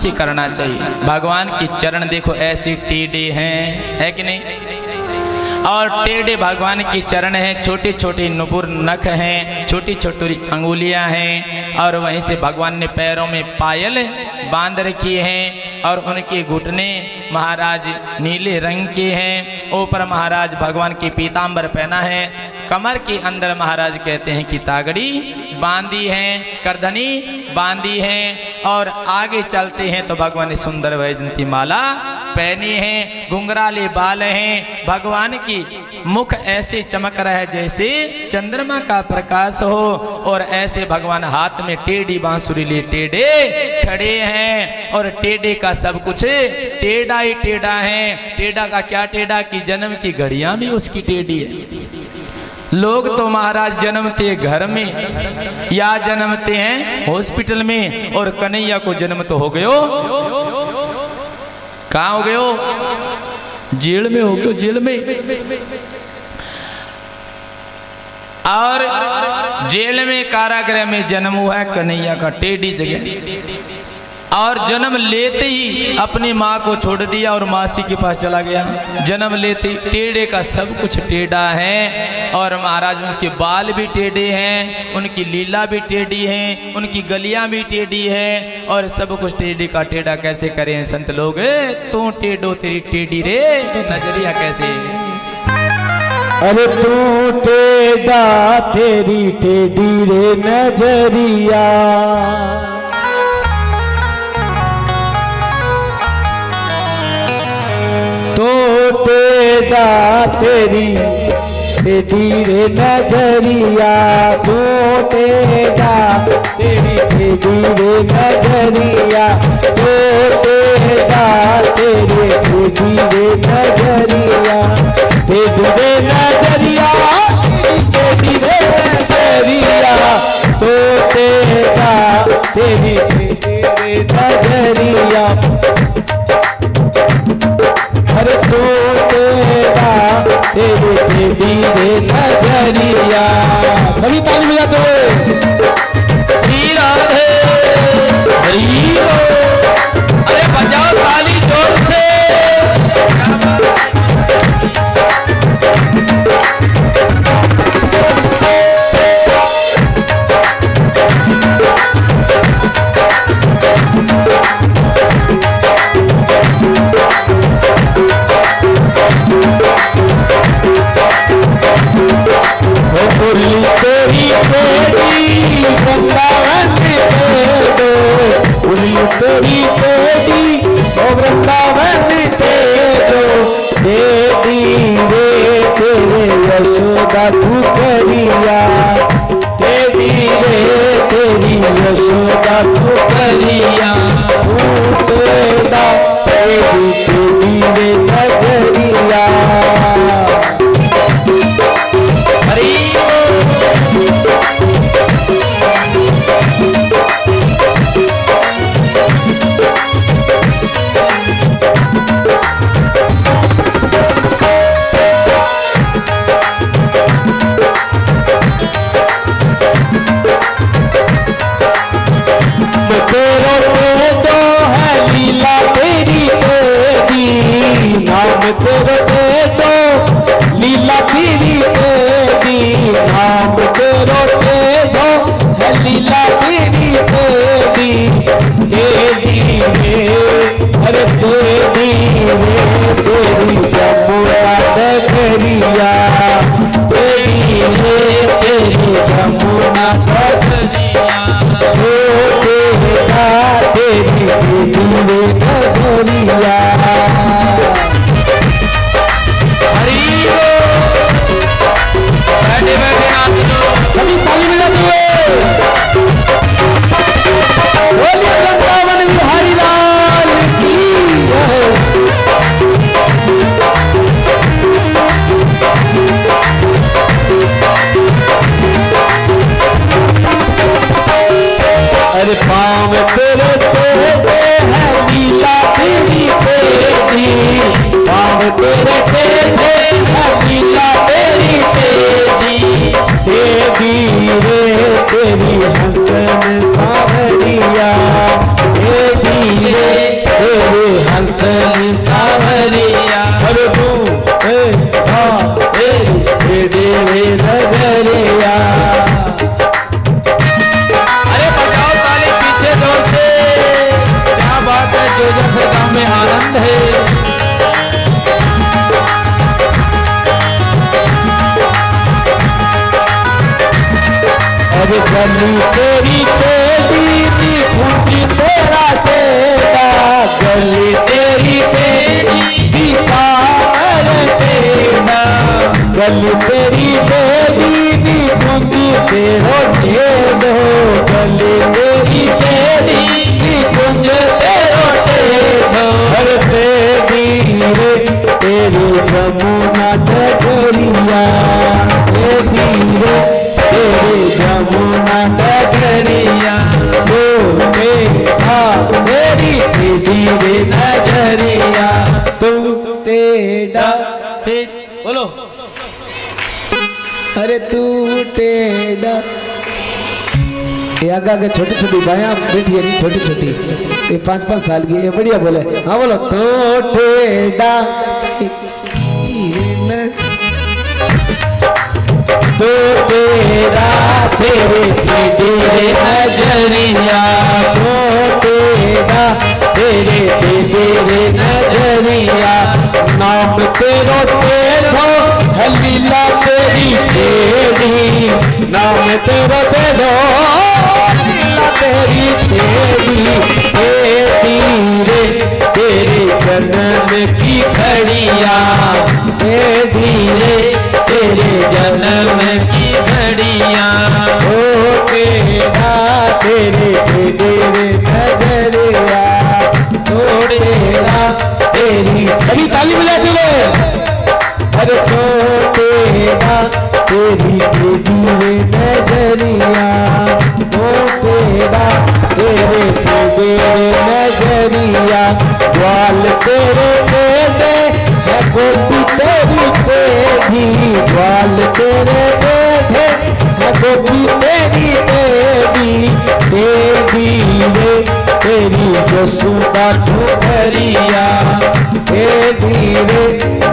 से करना चाहिए। भगवान के चरण देखो ऐसे टेढ़े हैं, है कि नहीं? और टेढ़े भगवान के चरण हैं, छोटे छोटे नुपुर नख हैं, छोटी छोटी अंगुलियां हैं, और वहीं से भगवान ने पैरों में पायल बांध रखी हैं, और उनके घुटने महाराज नीले रंग के हैं। ऊपर महाराज भगवान की पीतांबर पहना है, कमर के अंदर महाराज कहते हैं कि तागड़ी बांधी है, करधनी बांधी है, और आगे चलते हैं तो भगवान ने सुंदर वैजयंती माला पहनी है, घुंघराले बाल हैं। भगवान की मुख ऐसे चमक रहा है जैसे चंद्रमा का प्रकाश हो, और ऐसे भगवान हाथ में टेढ़ी बांसुरी ले टेढ़े खड़े हैं, और टेढ़े का सब कुछ टेढ़ा ही टेढ़ा है। टेढ़ा का क्या टेढ़ा कि जन्म की घड़ियां भी उसकी टेढ़ी है। लोग तो महाराज जन्मते घर में या जन्मते हैं हॉस्पिटल में, और कन्हैया को जन्म तो हो गयो, कहाँ हो गयो? जेल में हो गयो, जेल में। और जेल में कारागृह में जन्म हुआ है कन्हैया का, टेढ़ी जगह। और जन्म लेते ही अपनी माँ को छोड़ दिया और मासी के पास चला गया। जन्म लेते ही टेढ़े का सब कुछ टेढ़ा है, और महाराज उसके बाल भी टेढ़े हैं, उनकी लीला भी टेढ़ी है, उनकी गलियां भी टेढ़ी है, और सब कुछ टेढ़े का टेढ़ा कैसे करें संत लोग? तू टेढ़ो तेरी टेढ़ी रे नजरिया कैसे? अरे तू टेढ़ा तेरी टेढ़ी रे नजरिया, तो टेढ़ा तेरी टेढ़ी रे नजरिया, तो टेढ़ा तेरी टेढ़ी रे नजरिया, तो टेढ़ा तेरी टेढ़ी रे नजरिया, टेढ़ी रे नजरिया, टेढ़ी रे नजरिया, तो टेढ़ा तेरी टेढ़ी रे नजरिया। अरे तो तेरा तेरे टेढ़ी रे नजरिया। सभी ताली बजाते हुए श्री राधे हरि। अरे बजाओ ताली जोर से। मुरली तेरी तेरी वृंदावन दे दो, मुरली तेरी तेरी वृंदावन दे दो, तेरी रे तेरे यशोदा तू करिया, तेरी रे तेरी यशोदा तू करिया, तू तेरा तेरी टेढ़ी रे नजरिया। तेरे दे दो लीला तेरी तेरी, नाम तेरो दे दो है लीला तेरी तेरी, तेरी रे अरे तेरी रे तेरी जमुना नगरिया, तेरी रे तेरी जमुना नगरिया, ओ तेरा तेरी तेरी रे नगरिया। सभी ताली बजाते हुए बोलिए वृंदावन बिहारी लाल की जय। अरे पाँव तेरे टेढ़े है लीला तेरी बक्सर गांव में आनंद है। अरे गली तेरी तेरी खूंटी तेरा तेरा, गली तेरी तेरी सार तेरा, गली तेरी तेरी खूंटी तेरो तेरो, गली तेरी तेरी कुंज तेरो तेरो। हर तेरी रे तेरी जमुना डगरिया, तेरी रे तेरी जमुना डगरिया, तो तेरा तेरी धीरे नजरिया, तू टेढ़ा फिर बोलो, अरे तू टेढ़ा। ये आगे छोटी छोटी बायां बैठी है नहीं, छोटी छोटी, ये 5-5 साल की, ये बढ़िया बोले। हाँ बोलो, तो टेढ़ा तो तेरा तेरे तेरे नजरिया, तो तेरा तेरे तेरे नजरिया, नाम तेरो तेरो है लीला तेरी तेरी, नाम तेरो तेरो लीला तेरी तेरी, तेरी रे तेरे जन्म की घड़िया, तेरी रे तेरे जन्म की घड़िया, ओ तेरा तेरे तेरे नजरिया, ओ तेरा तेरी, सभी ताली मिला दे। अरे तो तेरा तेरी तेरे नजरिया, ओ तेरा तेरे तेरे नजरिया, ग्वाल तेरे तेरे है गोपी तेरी तेरी, ग्वाल तेरे तेरे है गोपी तेरी तेरी, तेरी रे तेरी जसुदा ठुकरिया, तेरी रे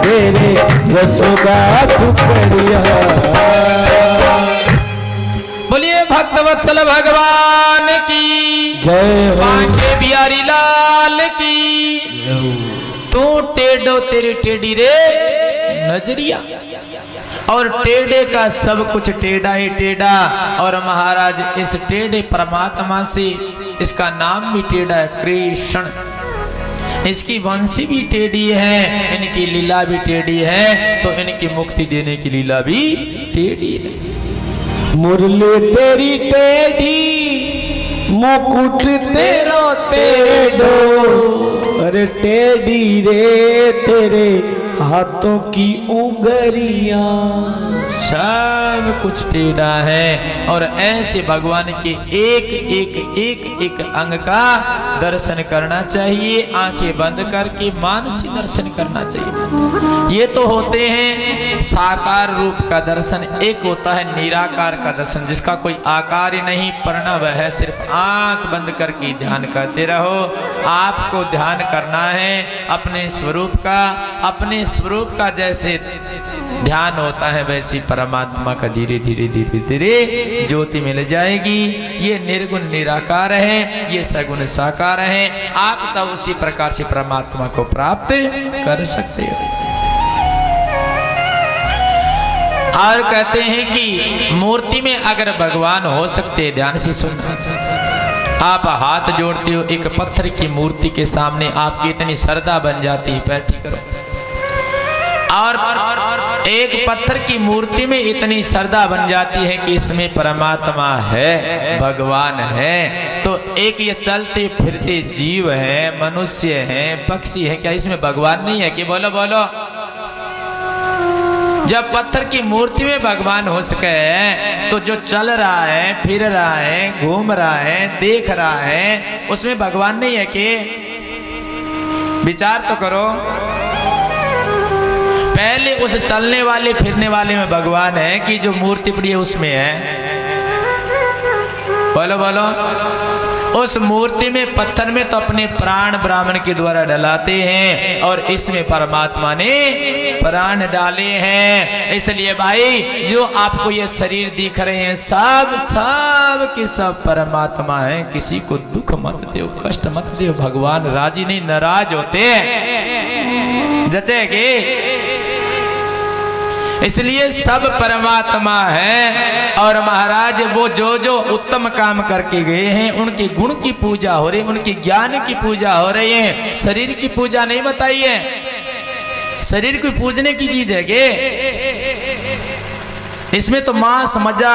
तेरे जसुदा ठुकरिया। बोलिए भक्तवत्सल भगवान की जय हो। बांके बिहारी लाल की। तू टेढ़ो तेरी टेढ़ी रे नजरिया, और टेढ़े का सब कुछ टेढ़ा ही टेढ़ा। और महाराज इस टेढ़े परमात्मा से, इसका नाम भी टेढ़ा है कृष्ण, इसकी वंशी भी टेढ़ी है, इनकी लीला भी टेढ़ी है, तो इनकी मुक्ति देने की लीला भी टेढ़ी है। मुरली तेरी टेढ़ी, मुकुट तेरो टेढ़ो, अरे टेढ़ी रे तेरे हाथों की उंगलियां, सब कुछ टेढ़ा है। और ऐसे भगवान के एक एक एक एक अंग का दर्शन करना चाहिए, आंखें बंद करके मानसी दर्शन करना चाहिए। ये तो होते हैं साकार रूप का दर्शन, एक होता है निराकार का दर्शन, जिसका कोई आकार ही नहीं, प्रणव है, सिर्फ आंख बंद करके ध्यान करते रहो। आपको ध्यान करना है अपने स्वरूप का, अपने स्वरूप का जैसे ध्यान होता है वैसी परमात्मा का धीरे धीरे धीरे धीरे ज्योति मिल जाएगी। ये निर्गुण निराकार है, ये सगुण साकार है। आप चाहे उसी प्रकार से परमात्मा को प्राप्त कर सकते हो। और कहते हैं कि मूर्ति में अगर भगवान हो सकते, ध्यान से सुनना, आप हाथ जोड़ते हो एक पत्थर की मूर्ति के सामने, आपकी इतनी श्रद्धा बन जाती है, बैठी करो, और एक पत्थर की मूर्ति में इतनी श्रद्धा बन जाती है कि इसमें परमात्मा है, भगवान है। तो एक ये चलते फिरते जीव है, मनुष्य है, पक्षी है, क्या इसमें भगवान नहीं है कि? बोलो बोलो। जब पत्थर की मूर्ति में भगवान हो सके, तो जो चल रहा है, फिर रहा है, घूम रहा है, देख रहा है, उसमें भगवान नहीं है कि? विचार तो करो। पहले उस चलने वाले फिरने वाले में भगवान है कि जो मूर्ति पड़ी है उसमें है? बोलो बोलो। उस मूर्ति में पत्थर में तो अपने प्राण ब्राह्मण के द्वारा डलाते हैं और इसमें परमात्मा ने प्राण डाले हैं। इसलिए भाई जो आपको ये शरीर दिख रहे हैं सब सब के सब परमात्मा है। किसी को दुख मत दो, कष्ट मत दो, भगवान राजी नहीं नाराज होते हैं, जचेगे। इसलिए सब परमात्मा है। और महाराज वो जो जो उत्तम काम करके गए हैं उनके गुण की पूजा हो रही है, उनके ज्ञान की पूजा हो रही है। शरीर की पूजा नहीं बताइए, शरीर को पूजने की चीज है गे। इसमें तो मांस मजा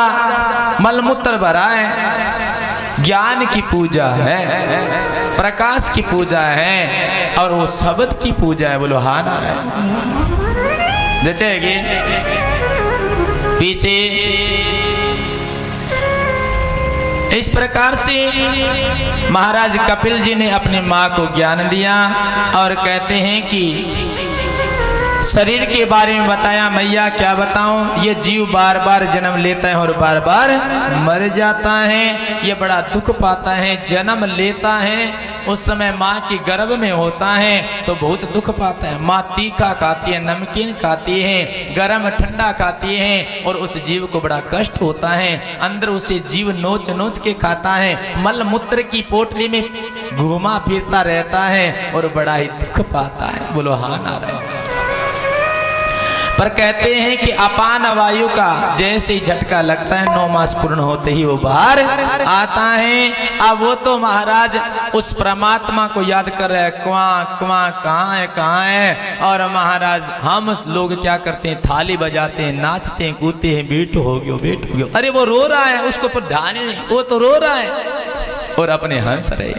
मलमूत्र भरा है। ज्ञान की पूजा है, प्रकाश की पूजा है और वो शब्द की पूजा है। बोलो हाँ नारायण, जचेगी। पीछे इस प्रकार से महाराज कपिल जी ने अपनी माँ को ज्ञान दिया और कहते हैं कि शरीर के बारे में बताया। मैया क्या बताऊं, ये जीव बार बार जन्म लेता है और बार बार मर जाता है। ये बड़ा दुख पाता है। जन्म लेता है उस समय माँ के गर्भ में होता है तो बहुत दुख पाता है। माँ तीखा खाती है, नमकीन खाती है, गर्म ठंडा खाती है और उस जीव को बड़ा कष्ट होता है। अंदर उसे जीव नोच नोच के खाता है, मल मूत्र की पोटली में घूमा फिरता रहता है और बड़ा ही दुख पाता है। बोलो हाँ नारायण। पर कहते हैं कि अपान वायु का जैसे ही झटका लगता है 9 मास पूर्ण होते ही वो बाहर आता है। अब वो तो महाराज उस परमात्मा को याद कर रहे हैं, क्वा क्वा कहाँ है। और महाराज हम लोग क्या करते हैं, थाली बजाते हैं, नाचते हैं, कूदते हैं, बेटो हो गयो। अरे वो रो रहा है, उसको पर ध्यान ही नहीं, वो तो रो रहा है और अपने हंस रहे।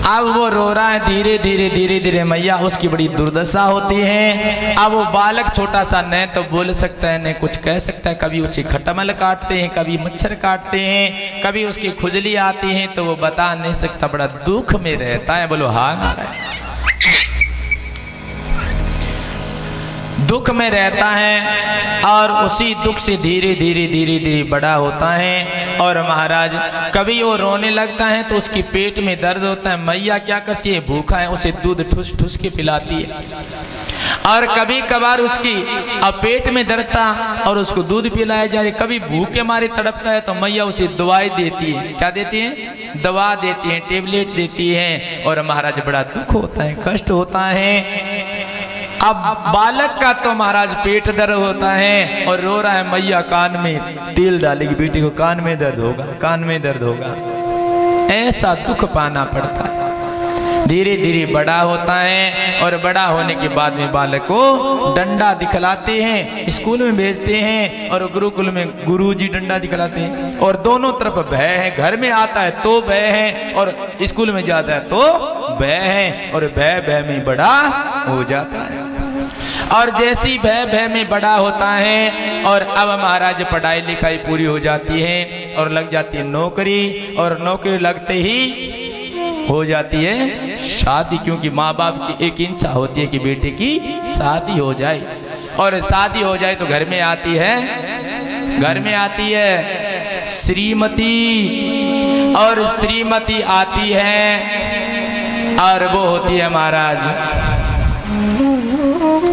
अब वो रो रहा है, धीरे धीरे मैया उसकी बड़ी दुर्दशा होती है। अब वो बालक छोटा सा न तो बोल सकता है न कुछ कह सकता है। कभी उसे खटमल काटते हैं, कभी मच्छर काटते हैं, कभी उसकी खुजली आती है तो वो बता नहीं सकता, बड़ा दुख में रहता है। बोलो हाँ नारायण। दुख में रहता है और उसी दुख से धीरे धीरे बड़ा होता है। और महाराज कभी वो रोने लगता है तो उसके पेट में दर्द होता है। मैया क्या करती है, भूखा है उसे दूध ठुस ठुस के पिलाती है। और कभी कभार उसकी अब पेट में दर्द था और उसको दूध पिलाया जाए। कभी भूखे मारे तड़पता है तो मैया उसे दवाई देती है। क्या देती है, दवा देती है, टेबलेट देती है। और महाराज बड़ा दुख होता है, कष्ट होता है। अब बालक का तो महाराज पेट दर्द होता है और रो रहा है, मैया कान में तेल डालेगी, बेटे को कान में दर्द होगा, कान में दर्द होगा। ऐसा दुख पाना पड़ता है। धीरे धीरे बड़ा होता है और बड़ा होने के बाद में बालक को डंडा दिखलाते हैं, स्कूल में भेजते हैं और गुरुकुल में गुरुजी डंडा दिखलाते हैं। और दोनों तरफ भय है, घर में आता है तो भय है और स्कूल में जाता है तो भय है। और भय में बड़ा हो जाता है। और जैसी भय में बड़ा होता है और अब महाराज पढ़ाई लिखाई पूरी हो जाती है और लग जाती है नौकरी। और नौकरी लगते ही हो जाती है शादी, क्योंकि माँ बाप की एक इच्छा होती है कि बेटे की शादी हो जाए। और शादी हो जाए तो घर में आती है श्रीमती। और श्रीमती आती है और वो होती है महाराज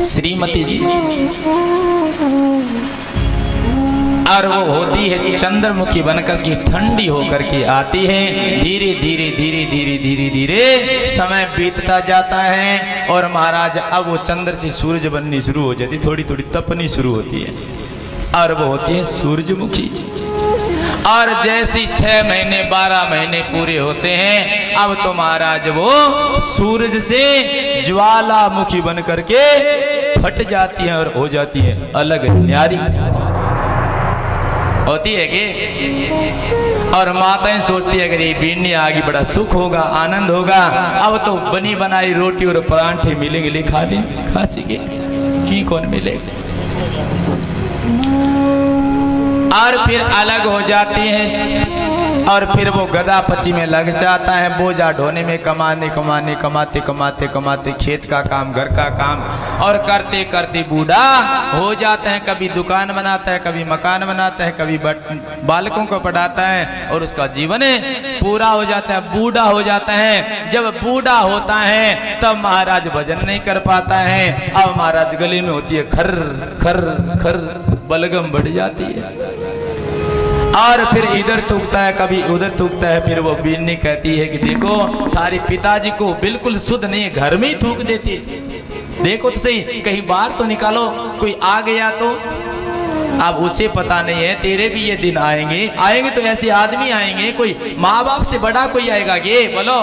श्रीमती जी। और वो होती है चंद्रमुखी बनकर के ठंडी होकर के आती है। धीरे धीरे समय बीतता जाता है और महाराज अब वो चंद्र से सूरज बननी शुरू हो जाती, थोड़ी थोड़ी तपनी शुरू होती है और वो होती है सूरजमुखी। और जैसी 6 महीने 12 महीने पूरे होते हैं अब तो महाराज वो सूरज से ज्वालामुखी बन करके फट जाती है और हो जाती है अलग न्यारी होती है कि। और माताएं सोचती है अगर ये बीनी आगे बड़ा सुख होगा, आनंद होगा। अब तो बनी बनाई रोटी और परांठे मिलेंगे, ले खा लें, खा सीखे की कौन मिलेगा। और फिर अलग हो जाती हैं और फिर वो गदा पची में लग जाता है, बोझा ढोने में, कमाते कमाते खेत का काम, घर का काम, और करते करते बूढ़ा हो जाता है। कभी दुकान बनाता है, कभी मकान बनाता है, कभी बालकों को पढ़ाता है, और उसका जीवन पूरा हो जाता है, बूढ़ा हो जाता है। जब बूढ़ा होता है तब महाराज भजन नहीं कर पाता है। अब महाराज गले में होती है खर खर खर, बलगम बढ़ जाती है, और फिर इधर थूकता है, कभी उधर थूकता है। फिर वो बीनी कहती है कि देखो थारे पिताजी को बिल्कुल शुद्ध नहीं है, घर में ही थूक देती है, देखो तो सही, कहीं बाहर तो निकालो, कोई आ गया तो। अब उसे पता नहीं है तेरे भी ये दिन आएंगे तो ऐसे आदमी आएंगे, कोई माँ बाप से बड़ा कोई आएगा ये बोलो,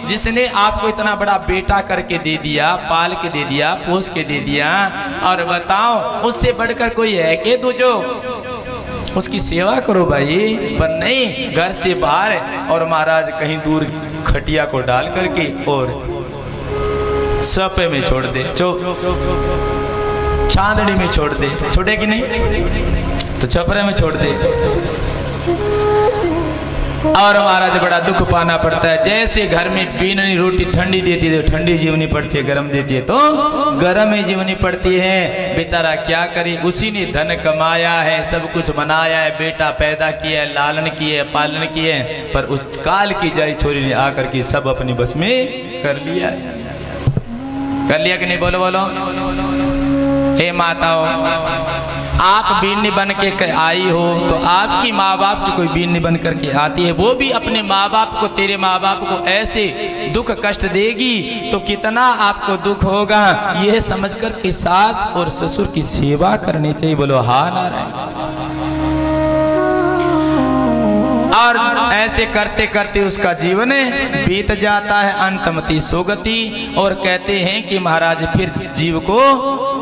जिसने आपको इतना बड़ा बेटा करके दे दिया, पाल के दे दिया, पोस के दे दिया, और बताओ उससे बढ़कर कोई है कि तू जो उसकी सेवा करो भाई। पर नहीं, घर से बाहर, और महाराज कहीं दूर खटिया को डाल करके और सपे में छोड़ दे, चांदड़ी में छोड़ दे, छोड़े कि नहीं, तो छपरे में छोड़ दे। और महाराज बड़ा दुख पाना पड़ता है। जैसे घर में पीननी रोटी ठंडी देती है तो ठंडी जीवनी पड़ती है, गरम देती है तो गरम ही जीवनी पड़ती है। बेचारा क्या करे, उसी ने धन कमाया है, सब कुछ बनाया है, बेटा पैदा किया है, लालन किए है, पालन किए है, पर उस काल की जाई छोरी ने आकर के सब अपनी बस में कर लिया है। कर लिया कि नहीं, बोलो बोलो। हे माताओं, आप बीनी बन के आई हो तो आपकी माँ बाप की कोई बीनी बन करके आती है, वो भी अपने माँ बाप को, तेरे माँ बाप को ऐसे दुख कष्ट देगी तो कितना आपको दुख होगा, यह समझकर कि सास और ससुर की सेवा करनी चाहिए। बोलो हाँ नारायण। और ऐसे करते करते उसका जीवन बीत जाता है, अंतमति सोगति। और कहते हैं कि महाराज फिर जीव को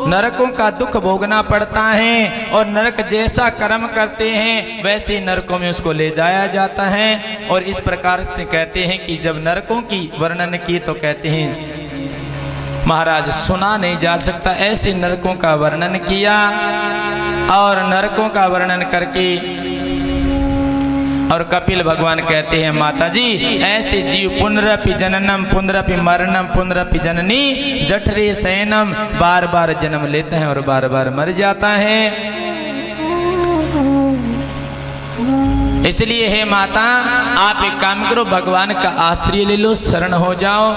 नरकों का दुख भोगना पड़ता है, और नरक जैसा कर्म करते हैं वैसे नरकों में उसको ले जाया जाता है। और इस प्रकार से कहते हैं कि जब नरकों की वर्णन की तो कहते हैं महाराज सुना नहीं जा सकता, ऐसे नरकों का वर्णन किया। और नरकों का वर्णन करके और कपिल भगवान कहते हैं माता जी ऐसे जीव पुनरपि जननम पुनरपि मरणम पुनरपि जननी जठरे शयनम, बार बार जन्म लेते हैं और बार बार मर जाता है। इसलिए हे माता आप एक काम करो, भगवान का आश्रय ले लो, शरण हो जाओ।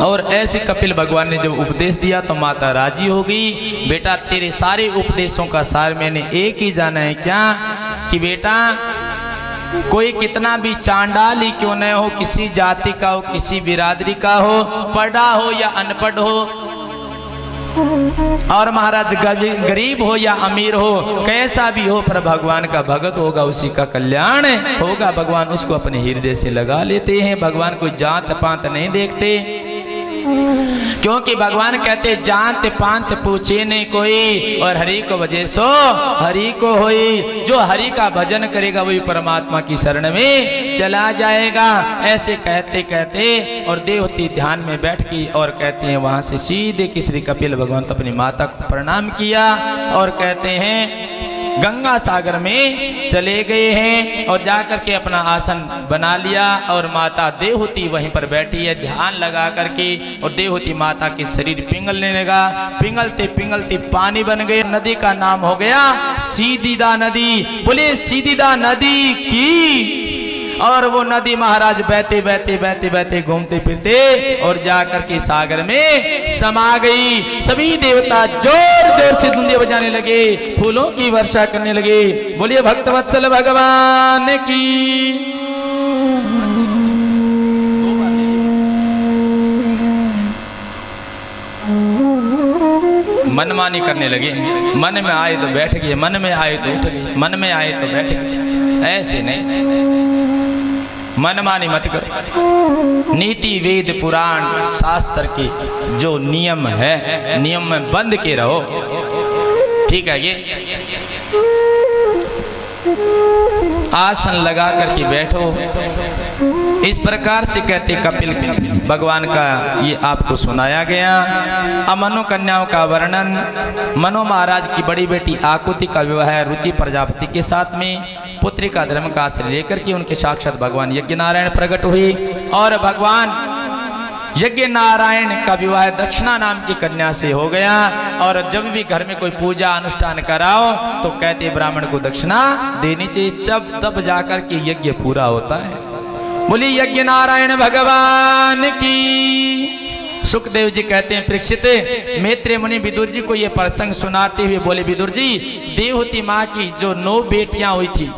और ऐसे कपिल भगवान ने जब उपदेश दिया तो माता राजी हो गई। बेटा तेरे सारे उपदेशों का सार मैंने एक ही जाना है क्या, कि बेटा कोई कितना भी चांडाल ही क्यों न हो, किसी जाति का हो, किसी बिरादरी का हो, पढ़ा हो या अनपढ़ हो, और महाराज गरीब हो या अमीर हो, कैसा भी हो, पर भगवान का भगत होगा उसी का कल्याण होगा। भगवान उसको अपने हृदय से लगा लेते हैं। भगवान कोई जात पात नहीं देखते, क्योंकि भगवान कहते जात पांत पूछे नहीं कोई, और हरि को भजे सो हरि को होई। जो हरि का भजन करेगा वही परमात्मा की शरण में चला जाएगा। ऐसे कहते कहते और देवती ध्यान में बैठ गई, और कहते हैं वहां से सीधे श्री कपिल भगवान तो अपनी माता को प्रणाम किया, और कहते हैं गंगा सागर में चले गए हैं, और जाकर के अपना आसन बना लिया। और माता देवहूति वहीं पर बैठी है ध्यान लगा करके, और देवहूति माता के शरीर पिघलने लगा। पिघलते पिघलते पानी बन गए, नदी का नाम हो गया सीदीदा नदी। बोले सीदीदा नदी की। और वो नदी महाराज बहते बहते बहते बहते घूमते फिरते और जाकर के सागर में समा गई। सभी देवता जोर जोर से धुंधे बजाने लगे, फूलों की वर्षा करने लगे। बोलिए भक्तवत्सल भगवान की। मनमानी करने लगे, मन में आए तो बैठ गए, मन में आए तो उठ गए, मन में आए तो बैठ गए। ऐसे नहीं, मनमानी मत करो। नीति वेद पुराण शास्त्र के जो नियम है, नियम में बंद के रहो, ठीक है। ये आसन लगा करके बैठो, इस प्रकार से कहते कपिल भगवान का ये आपको सुनाया गया। अब मनु कन्याओं का वर्णन। मनु महाराज की बड़ी बेटी आकुति का विवाह रुचि प्रजापति के साथ में पुत्री का धर्म का आश्रय लेकर के उनके साक्षात भगवान यज्ञ नारायण प्रकट हुए और भगवान यज्ञ नारायण का विवाह दक्षिणा नाम की कन्या से हो गया। और जब भी घर में कोई पूजा अनुष्ठान कराओ तो कहते ब्राह्मण को दक्षिणा देनी चाहिए, जब तब जाकर के यज्ञ पूरा होता है। बोली यज्ञ नारायण भगवान की। सुखदेव जी कहते हैं परीक्षित मैत्रेय मुनि विदुर जी को यह प्रसंग सुनाते हुए बोले, विदुर जी देवहूति माँ की जो 9 बेटियां हुई थी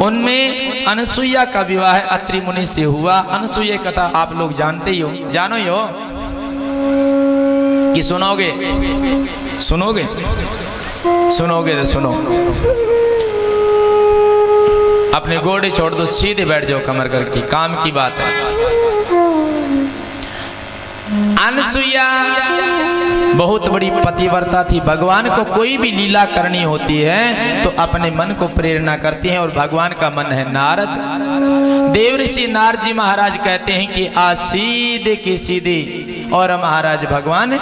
उनमें अनसुईया का विवाह अत्रि मुनि से हुआ। अनसुईया कथा आप लोग जानते ही हो, जानो ही हो कि सुनोगे? सुनोगे? सुनोगे तो सुनो। अपने घोड़े छोड़ दो, सीधे बैठ जाओ कमर करके, काम की बात है। अनसुईया बहुत बड़ी पतिव्रता थी। भगवान को कोई भी लीला करनी होती है तो अपने मन को प्रेरणा करती हैं और भगवान का मन है नारद। देवऋषि नारद जी महाराज कहते हैं कि आज सीधे के सीधे और महाराज भगवान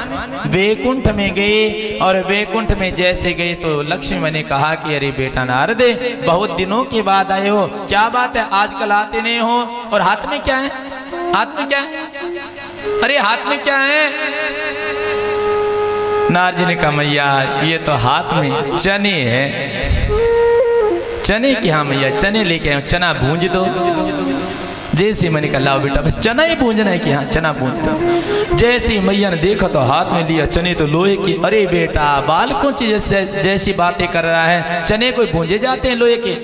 वैकुंठ में गए और वैकुंठ में जैसे गए तो लक्ष्मी मैंने ने कहा कि अरे बेटा नारद बहुत दिनों के बाद आए हो, क्या बात है आजकल आते नहीं हो? और हाथ में क्या है? हाथ में क्या है? अरे हाथ में क्या है? नारद जी ने कहा मैया ये तो हाथ में चने है। चने की? हाँ मैया चने लेके आए, चना भूंज दो। जैसे मैंने कहा लाओ बेटा बस चना ही भूंजना है कि हाँ चना भूंज दो। जैसे मैया ने देखा तो हाथ में लिया चने तो लोहे की। अरे बेटा बालकों की जैसी बातें कर रहा है, चने कोई भूंजे जाते हैं लोहे के?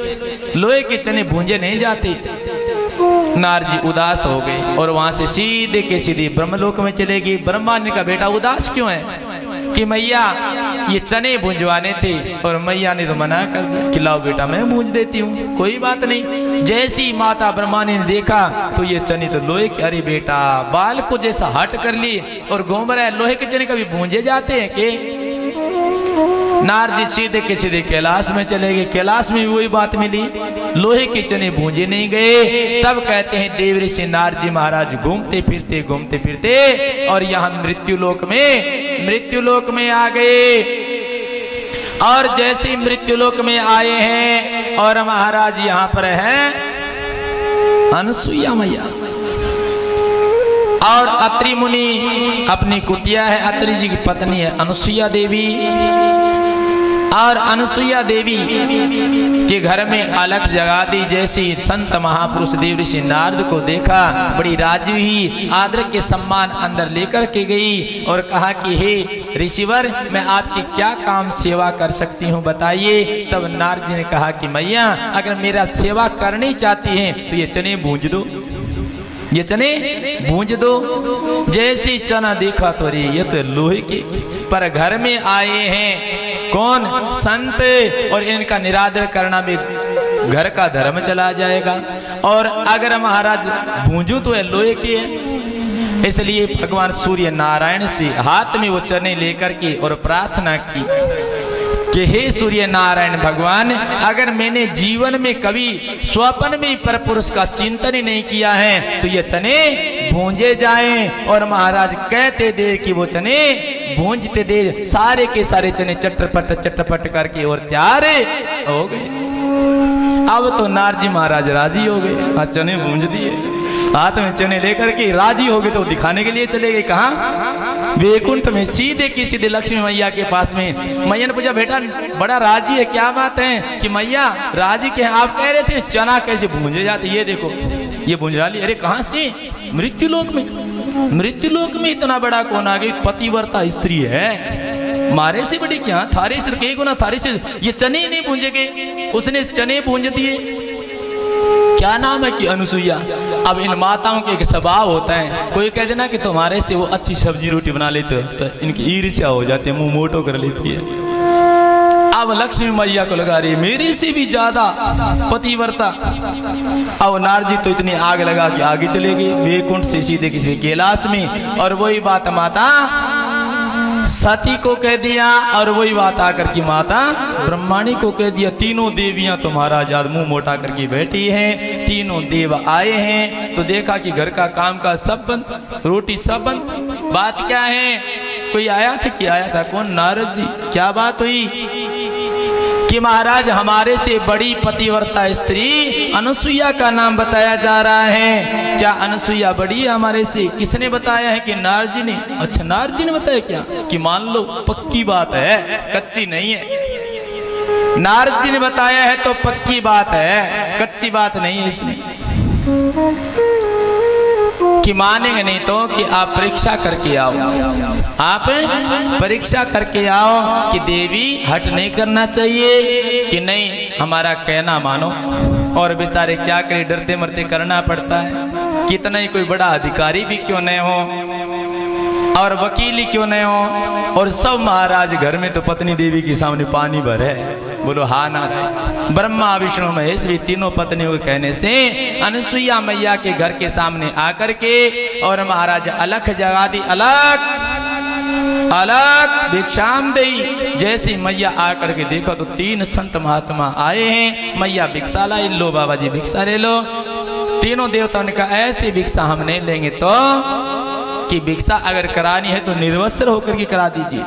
लोहे के चने भूंजे नहीं जाते। नारद जी उदास हो गए और वहां से सीधे के सीधे ब्रह्मलोक में चले गए। ब्रह्मा ने कहा बेटा उदास क्यों है? कि मैया ये चने भूंजवाने थे और मैया ने तो मना कर दिया कि लाओ बेटा मैं भूंज देती हूँ, कोई बात नहीं। जैसी माता ब्रह्मा ने देखा तो ये चने तो लोहे के। अरे बेटा बाल को जैसा हट कर ली और घूम रहा है, लोहे के चने कभी भूंजे जाते हैं के? नारद जी सीधे के सीधे कैलाश में चले गए। कैलाश में भी वही बात मिली, लोहे के चने भूंजे नहीं गए। तब कहते हैं देवऋषि नारद जी महाराज घूमते फिरते और यहाँ मृत्युलोक में आ गए। और जैसे मृत्युलोक में आए हैं और महाराज यहाँ पर है अनसुईया मैया और अत्रि मुनि अपनी कुटिया है, अत्रि जी की पत्नी है अनसुईया देवी। और अनसुईया देवी के घर में अलख जगा दी। जैसी संत महापुरुष देवऋषि नारद को देखा बड़ी राजी हुई, आदर के सम्मान अंदर लेकर के गई और कहा कि हे ऋषिवर मैं आपकी क्या काम सेवा कर सकती हूँ बताइए। तब नारद जी ने कहा कि मैया अगर मेरा सेवा करनी चाहती हैं तो ये चने भूंज दो, ये चने भूंज दो। जैसे चना देखा तो अरे ये तो लोहे के, पर घर में आए हैं कौन? संत, और इनका निरादर करना भी घर का धर्म चला जाएगा। और अगर महाराज भूंजू तो है लोहे के है। इसलिए भगवान सूर्य नारायण से हाथ में वो चने लेकर के और प्रार्थना की कि हे सूर्य नारायण भगवान अगर मैंने जीवन में कभी स्वप्न में पर पुरुष का चिंतन ही नहीं किया है तो ये चने भूंजे जाएं। और महाराज कहते दे कि वो चने भूंजते दे, सारे के सारे चने चटपट करके और तैयार हो गए। अब तो नारद जी महाराज राजी हो गए, चने भूंज दिए, हाथ में चने लेकर के राजी हो गए। तो दिखाने के लिए चले गए कहाँ? वैकुंठ में। सीधे की सीधे लक्ष्मी मैया के पास में। मैया ने पूछा बेटा बड़ा राजी है, क्या बात है? कि मैया राजी के आप कह रहे थे चना कैसे भूंजे जाते, ये देखो ये भूंजा ली। अरे कहाँ से? मृत्युलोक में। मृत्युलोक में इतना बड़ा कौन आ गई? पतिव्रता स्त्री है, मारे से बड़ी क्या? थारे से कई गुना थारे से ये चने नहीं भूंजे गए, उसने चने भूंज दिए। क्या नाम है? कि अनसुईया। अब इन माताओं के एक स्वभाव होता है, कोई कह देना कि तुम्हारे से वो अच्छी सब्जी रोटी बना लेते हो तो इनकी ईर्ष्या हो जाती है, मुंह मोटो कर लेती है। अब लक्ष्मी मैया को लगा रही मेरे से भी ज्यादा पतिव्रता। अब नारद जी तो इतनी आग लगा के आगे चले गए वैकुंठ से सीधे किसी कैलाश में। और वही बात माता सती को कह दिया और वही बात आकर की माता ब्रह्माणी को कह दिया। तीनों देवियां तो महाराज आज मुंह मोटा करके बैठी हैं। तीनों देव आए हैं तो देखा कि घर का काम का सब बंद, रोटी सब बंद। बात क्या है? कोई आया था कि आया था? कौन? नारद जी। क्या बात हुई? कि महाराज हमारे से बड़ी पतिव्रता स्त्री अनुसुईया का नाम बताया जा रहा है। क्या अनुसुईया बड़ी है हमारे से? किसने बताया है? कि नारद जी ने। अच्छा, नारद जी ने बताया क्या? कि मान लो पक्की बात है, कच्ची नहीं है। नारद जी ने बताया है तो पक्की बात है, कच्ची बात नहीं है इसमें। कि मानेंगे नहीं तो कि आप परीक्षा करके आओ, आप परीक्षा करके आओ कि देवी हट नहीं करना चाहिए कि नहीं हमारा कहना मानो। और बेचारे क्या करे, डरते मरते करना पड़ता है। कितना ही कोई बड़ा अधिकारी भी क्यों नहीं हो और वकील ही क्यों नहीं हो, और सब महाराज घर में तो पत्नी देवी के सामने पानी भर है। बोलो हाँ ना रहे। ब्रह्मा विष्णु महेश भी तीनों पत्नियों के कहने से अनुसुईया मैया के घर के सामने आकर के और महाराज अलख जगा दी। अलख अलख भिक्षाम दई। जैसी मैया आकर के देखो तो तीन संत महात्मा आए हैं। मैया भिक्षा लाई, लो बाबा जी भिक्षा ले लो। तीनों देवताओं ने कहा ऐसी भिक्षा हम नहीं लेंगे तो कि भिक्षा अगर करानी है तो निर्वस्त्र होकर के करा दीजिए।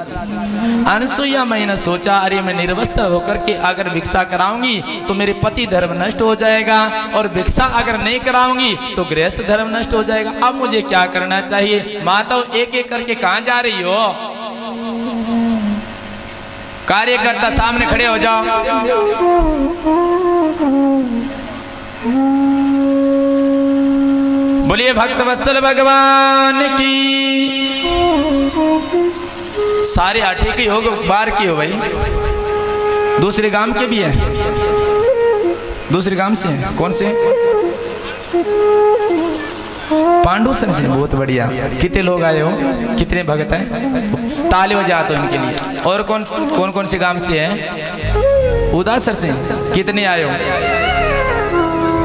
अनुसुईया मैंने सोचा अरे मैं निर्वस्त्र होकर के अगर भिक्षा कराऊंगी तो मेरे पति धर्म नष्ट हो जाएगा, और भिक्षा अगर नहीं कराऊंगी तो गृहस्थ धर्म नष्ट हो जाएगा। अब मुझे क्या करना चाहिए? माताओं एक एक करके कहां जा रही हो? कार्यकर्ता सामने खड़े हो जाओ। बोलिए भक्त वत्सल भगवान की। सारे आठे के हो, बार की हो भाई? दूसरे गांव के भी है? दूसरे गांव से है? कौन से? पांडुसन से। बहुत बढ़िया। कितने लोग आए हो? कितने भगत हैं? ताली बजा दो इनके लिए। और कौन कौन कौन से गांव से है? उदासर से। कितने आए हो?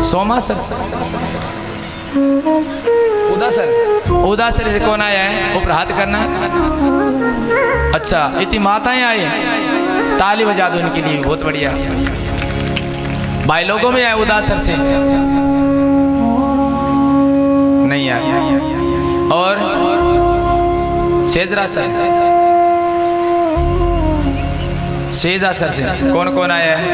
सोमासर से। उदासर से कौन आया है? ऊपर हाथ करना। अच्छा, इतनी माताएं आए, ताली बजा दो इनके लिए। बहुत बढ़िया। भाई लोगों में आए उदासर से? नहीं आया। और सेजरा सर, सेजा सर से कौन कौन आया है?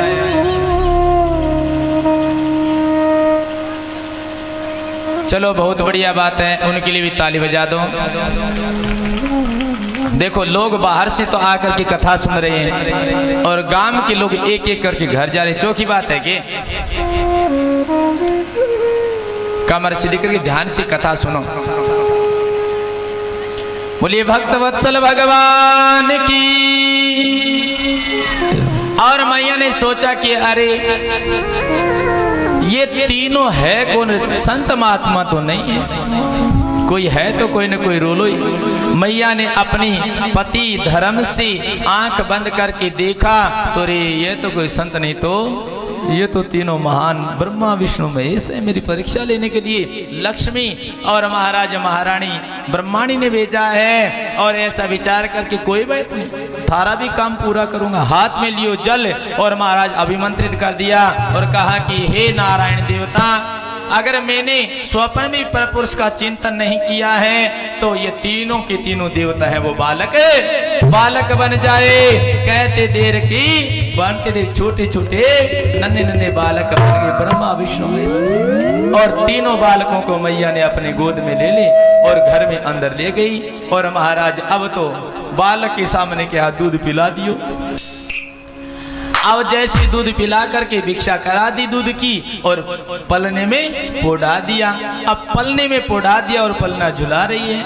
चलो बहुत बढ़िया बात है, उनके लिए भी ताली बजा दो। देखो लोग बाहर से तो आकर के कथा सुन रहे हैं और गांव के लोग एक एक करके घर जा रहे हैं। चौकी बात है कि कमर सीधी करके ध्यान से कथा सुनो। बोलिए भक्त वत्सल भगवान की। और मैया ने सोचा कि अरे ये तीनों है कौन? संत महात्मा तो नहीं है, कोई है तो कोई न कोई रोलो ही। मैया ने अपनी पति धर्म से आंख बंद करके देखा तो रे ये तो कोई संत नहीं, तो ये तो तीनों महान ब्रह्मा विष्णु महेश है। मेरी परीक्षा लेने के लिए लक्ष्मी और महाराज महारानी ब्रह्माणी ने भेजा है। और ऐसा विचार करके कोई बात नहीं, थारा भी काम पूरा करूंगा। हाथ में लियो जल और महाराज अभिमंत्रित कर दिया और कहा कि हे नारायण देवता, अगर मैंने स्वप्न में परपुरुष का चिंतन नहीं किया है तो ये तीनों के तीनों देवता है वो बालक बन जाए। कहते देर की बनते देर छोटे छोटे नन्हे नन्हे बालक बन गए ब्रह्मा विष्णु महेश। और तीनों बालकों को मैया ने अपने गोद में ले ले और घर में अंदर ले गई। और महाराज अब तो बालक के सामने क्या दूध पिला दियो। अब जैसे दूध पिला करके भिक्षा करा दी दूध की और पलने में पोढ़ा दिया। अब पलने में पोढ़ा दिया और पलना झुला रही है।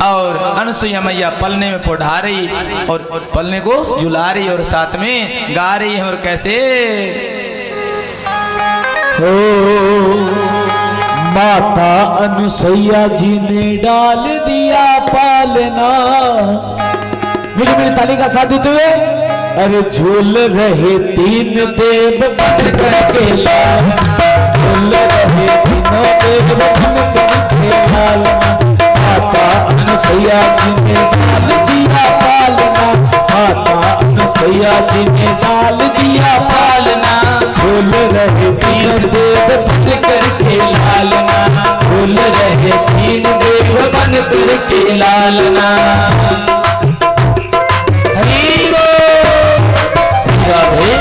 और अनुसुईया मैया पलने में पोढ़ा रही और पलने को झुला रही और साथ में गा रही है। और कैसे? हो माता अनुसुईया जी ने डाल दिया पालना। मेरी मेरी ताली का साथ देते हुए। अरे झूल रहे तीन देव बन करके लाल, झूल रहे तीनों देव बन करके लाल। माता अनुसुईया सैया जी ने डाल दिया पालना, माता सैया जी ने डाल दिया पालना, झूल रहे तीन देव बन करके लालना, झूल रहे तीन देव बन करके लालना। हरि बोल श्री राधे।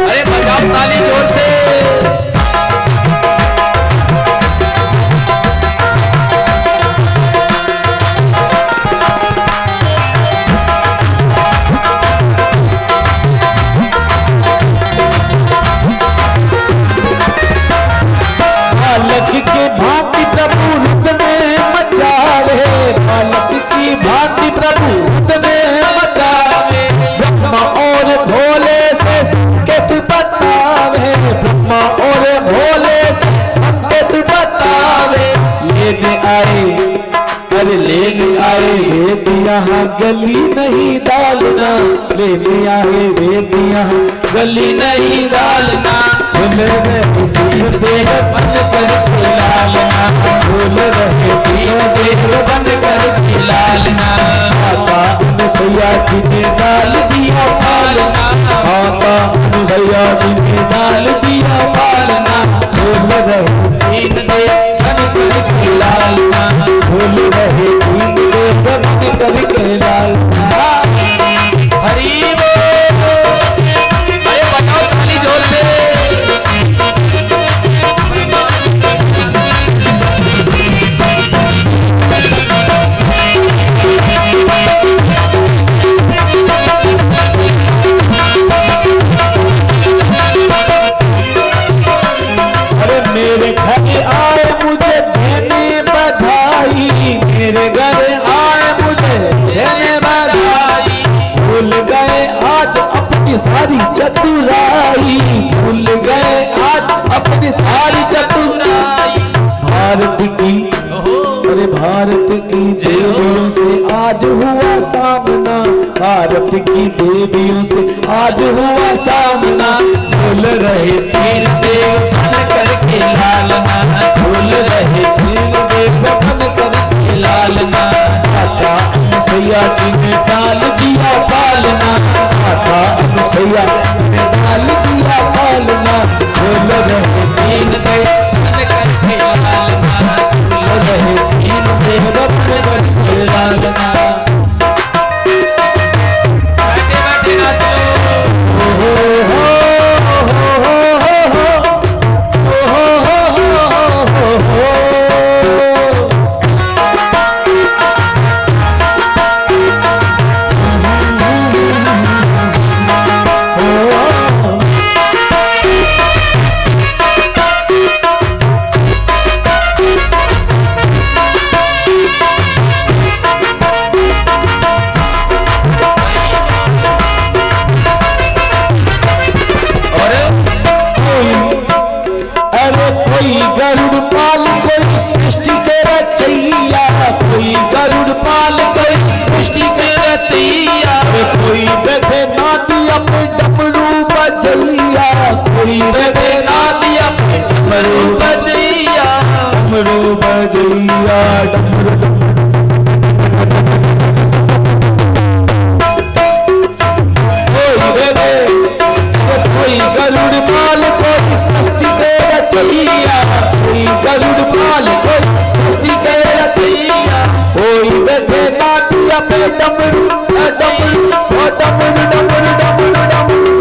अरे बजाओ ताली जोर से। बालक के भांति प्रभु रुद्र ने मचावे, बालक की भांति प्रभु रुद्र ने मचावे, ब्रह्मा और भोले से संकेत बतावे, ब्रह्मा और भोले से संकेत बतावे। लेने आए, अरे लेने आए वेद यहाँ गली नहीं डालना, लेने आए वेद यहाँ गली नहीं डालना, झूल रहे तीन देव बन करके लालना, झूल रहे तीन देव बन करके लालना। माता सैया जी ने डाल दिया पालना, माता सैया जी ने डाल दिया पालना, झूल रहे तीन देव बन करके लालना, झूल रहे तीन देव बन करके लालना। हरि बोल। अरे बताओ ताली जोर से। अरे मेरे घर आए मुझे देने बधाई, मेरे घर आए मुझे देने बधाई, भूल गए आज अपनी सारी चतुराई, भूल गए आज अपनी सारी चतुराई। भारत की, अरे भारत की देवियों से आज हुआ सामना, भारत की देवियों से आज हुआ सामना, झूल रहे तीन देव बन करके लालना, झूल रहे तीन देव बन करके लालना। माता सैया जी ने डाल दिया पालना, माता सैया जी ने डाल दिया पालना, झूल रहे तीन देव बन करके लालना, झूल रहे तीन देव बन करके लालना। बैठे बैठे नाचो। कोई गरुड़ पाल कोई सृष्टि के रचैया, कोई गरुड़ पाल कोई सृष्टि के रचैया, कोई बैठे नादी अपने डमरू बजैया, कोई बैठे नादी अपने डमरू बजैया, डमरू बजैया डमरू। कोई गरुड़ पाल कोई सृष्टि के रचैया, कोई गरुड़ पाल कोई सृष्टि के रचैया, कोई बैठे नाटिया पे डमरू डमरू डमरू डमरू डमरू डमरू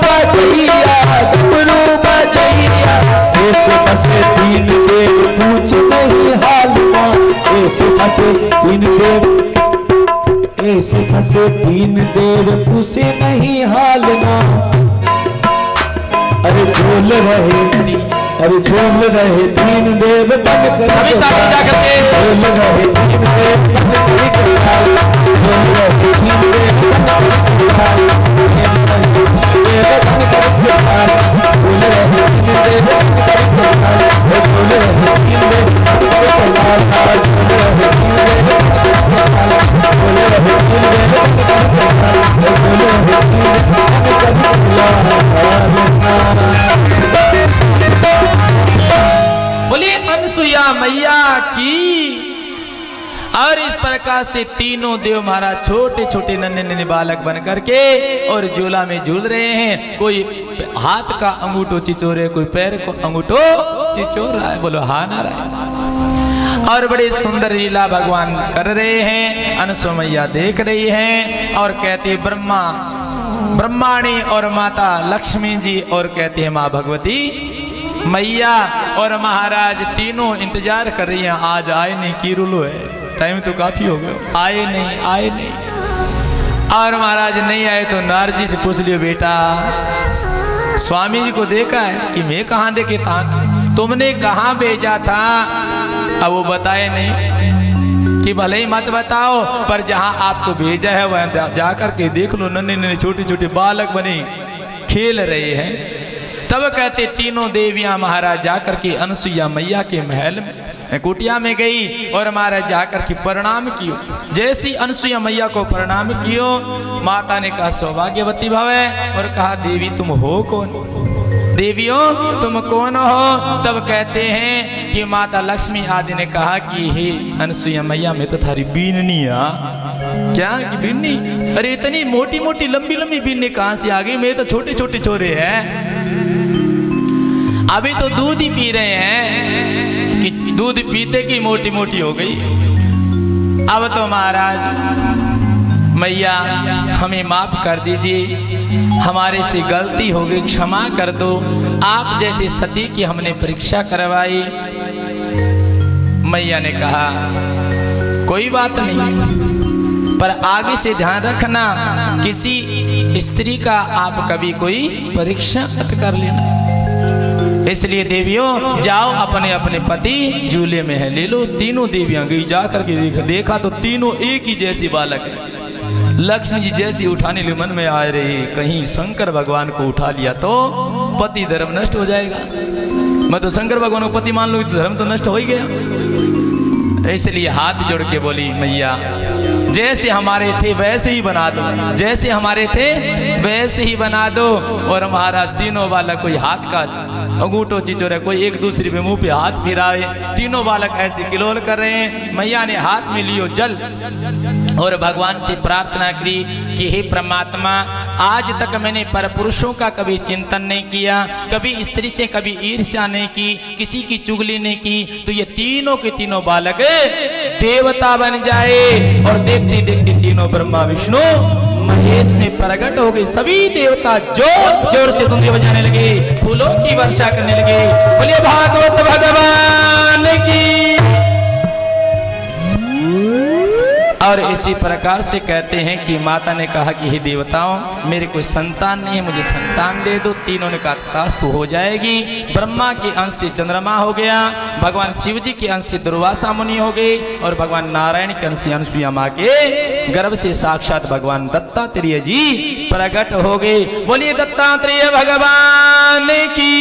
बजैया, डमरू बजैया। ऐसे फंसे तीन देव पूछते ही हाल मां, ऐसे फंसे तीन देव, ऐसे फंसे तीन देव पूछे नहीं हालना। अरे झूल रहे, अरे झूल रहे तीन देव बन कर, झूल रहे तीन देव बन कर, झूल रहे तीन देव बन कर, झूल रहे तीन देव से तीनों देव महाराज छोटे छोटे नन्हे नन्हे बालक बन करके और झूला में झूल रहे हैं। कोई हाथ का अंगूठो चिचोर है, कोई पैर को अंगूठो चिचोर रहा है। बोलो हा ना रहा है। और बड़े सुंदर लीला भगवान कर रहे हैं। अनुसुमैया देख रही है और कहती ब्रह्माणी और माता लक्ष्मी जी और कहती है माँ भगवती मैया और महाराज तीनों इंतजार कर रही हैं। आज आए नहीं, की रुलो है, टाइम तो काफी हो गया, आए नहीं। और महाराज नहीं आए तो नारद जी से पूछ लियो, बेटा स्वामी जी को देखा है कि मैं कहाँ देखे था, तुमने कहाँ भेजा था? अब वो बताए नहीं कि भले ही मत बताओ, पर जहाँ आपको भेजा है वह जाकर के देख लो। नन्हे नन्हे छोटे छोटे बालक बने खेल रहे हैं। तब कहते तीनों देवियां महाराज जाकर के अनसुईया मैया के महल में कुटिया में गई और महाराज जाकर के प्रणाम कियो। जैसी अनसुईया मैया को प्रणाम कियो, माता ने कहा सौभाग्यवती भव है और कहा देवी तुम हो कौन? देवियों तुम कौन हो? तब कहते हैं कि माता लक्ष्मी आदि ने कहा कि हे अनसुईया मैया मैं तो थारी बीननी क्या कि बीननी? अरे इतनी मोटी मोटी लंबी लंबी बीननी कहां से आ गई? मैं तो छोटे छोटे छोरे हैं, अभी तो दूध ही पी रहे हैं कि दूध पीते की मोटी मोटी हो गई। अब तो महाराज मैया हमें माफ कर दीजिए, हमारे से गलती हो गई, क्षमा कर दो। आप जैसे सती की हमने परीक्षा करवाई। मैया ने कहा कोई बात नहीं, पर आगे से ध्यान रखना किसी स्त्री का आप कभी कोई परीक्षा मत कर लेना। इसलिए देवियों जाओ अपने अपने पति झूले में है ले लो। तीनों देवियां गई, जा करके देखा तो तीनों एक ही जैसी बालक है। लक्ष्मी जी जैसी उठाने लिए मन में आ रही, कहीं शंकर भगवान को उठा लिया तो पति धर्म नष्ट हो जाएगा। मैं तो शंकर भगवान को पति मान लूंगी तो धर्म तो नष्ट हो ही गया। इसलिए हाथ जोड़ के बोली मैया जैसे हमारे थे वैसे ही बना दो, जैसे हमारे थे वैसे ही बना दो। और महाराज तीनों बालक कोई हाथ का अंगूठो चिचोरे, कोई एक दूसरे पे मुंह पे हाथ फिराए, तीनों बालक ऐसे किलोल कर रहे हैं। मैया ने हाथ में लियो जल और भगवान से प्रार्थना करी कि हे परमात्मा आज तक मैंने पर पुरुषों का कभी चिंतन नहीं किया, कभी स्त्री से कभी ईर्ष्या नहीं की, किसी की चुगली नहीं की, तो ये तीनों के तीनों बालक देवता बन जाए। और देखते देखते तीनों ब्रह्मा विष्णु महेश में प्रकट हो गए। सभी देवता जोर जोर से धुंधे बजाने लगे, फूलों की वर्षा करने लगे। बोलिए भागवत भगवान की। और इसी प्रकार से कहते हैं कि माता ने कहा कि हे देवताओं मेरे कोई संतान नहीं है, मुझे संतान दे दो। तीनों ने कहा तथास्तु हो जाएगी। ब्रह्मा के अंश से चंद्रमा हो गया, भगवान शिव जी के अंश से दुर्वासा मुनि हो गए और भगवान नारायण के अंश से अनसुईया माँ के गर्भ से साक्षात भगवान दत्तात्रेय जी प्रकट हो गए। बोलिए दत्तात्रेय भगवान की।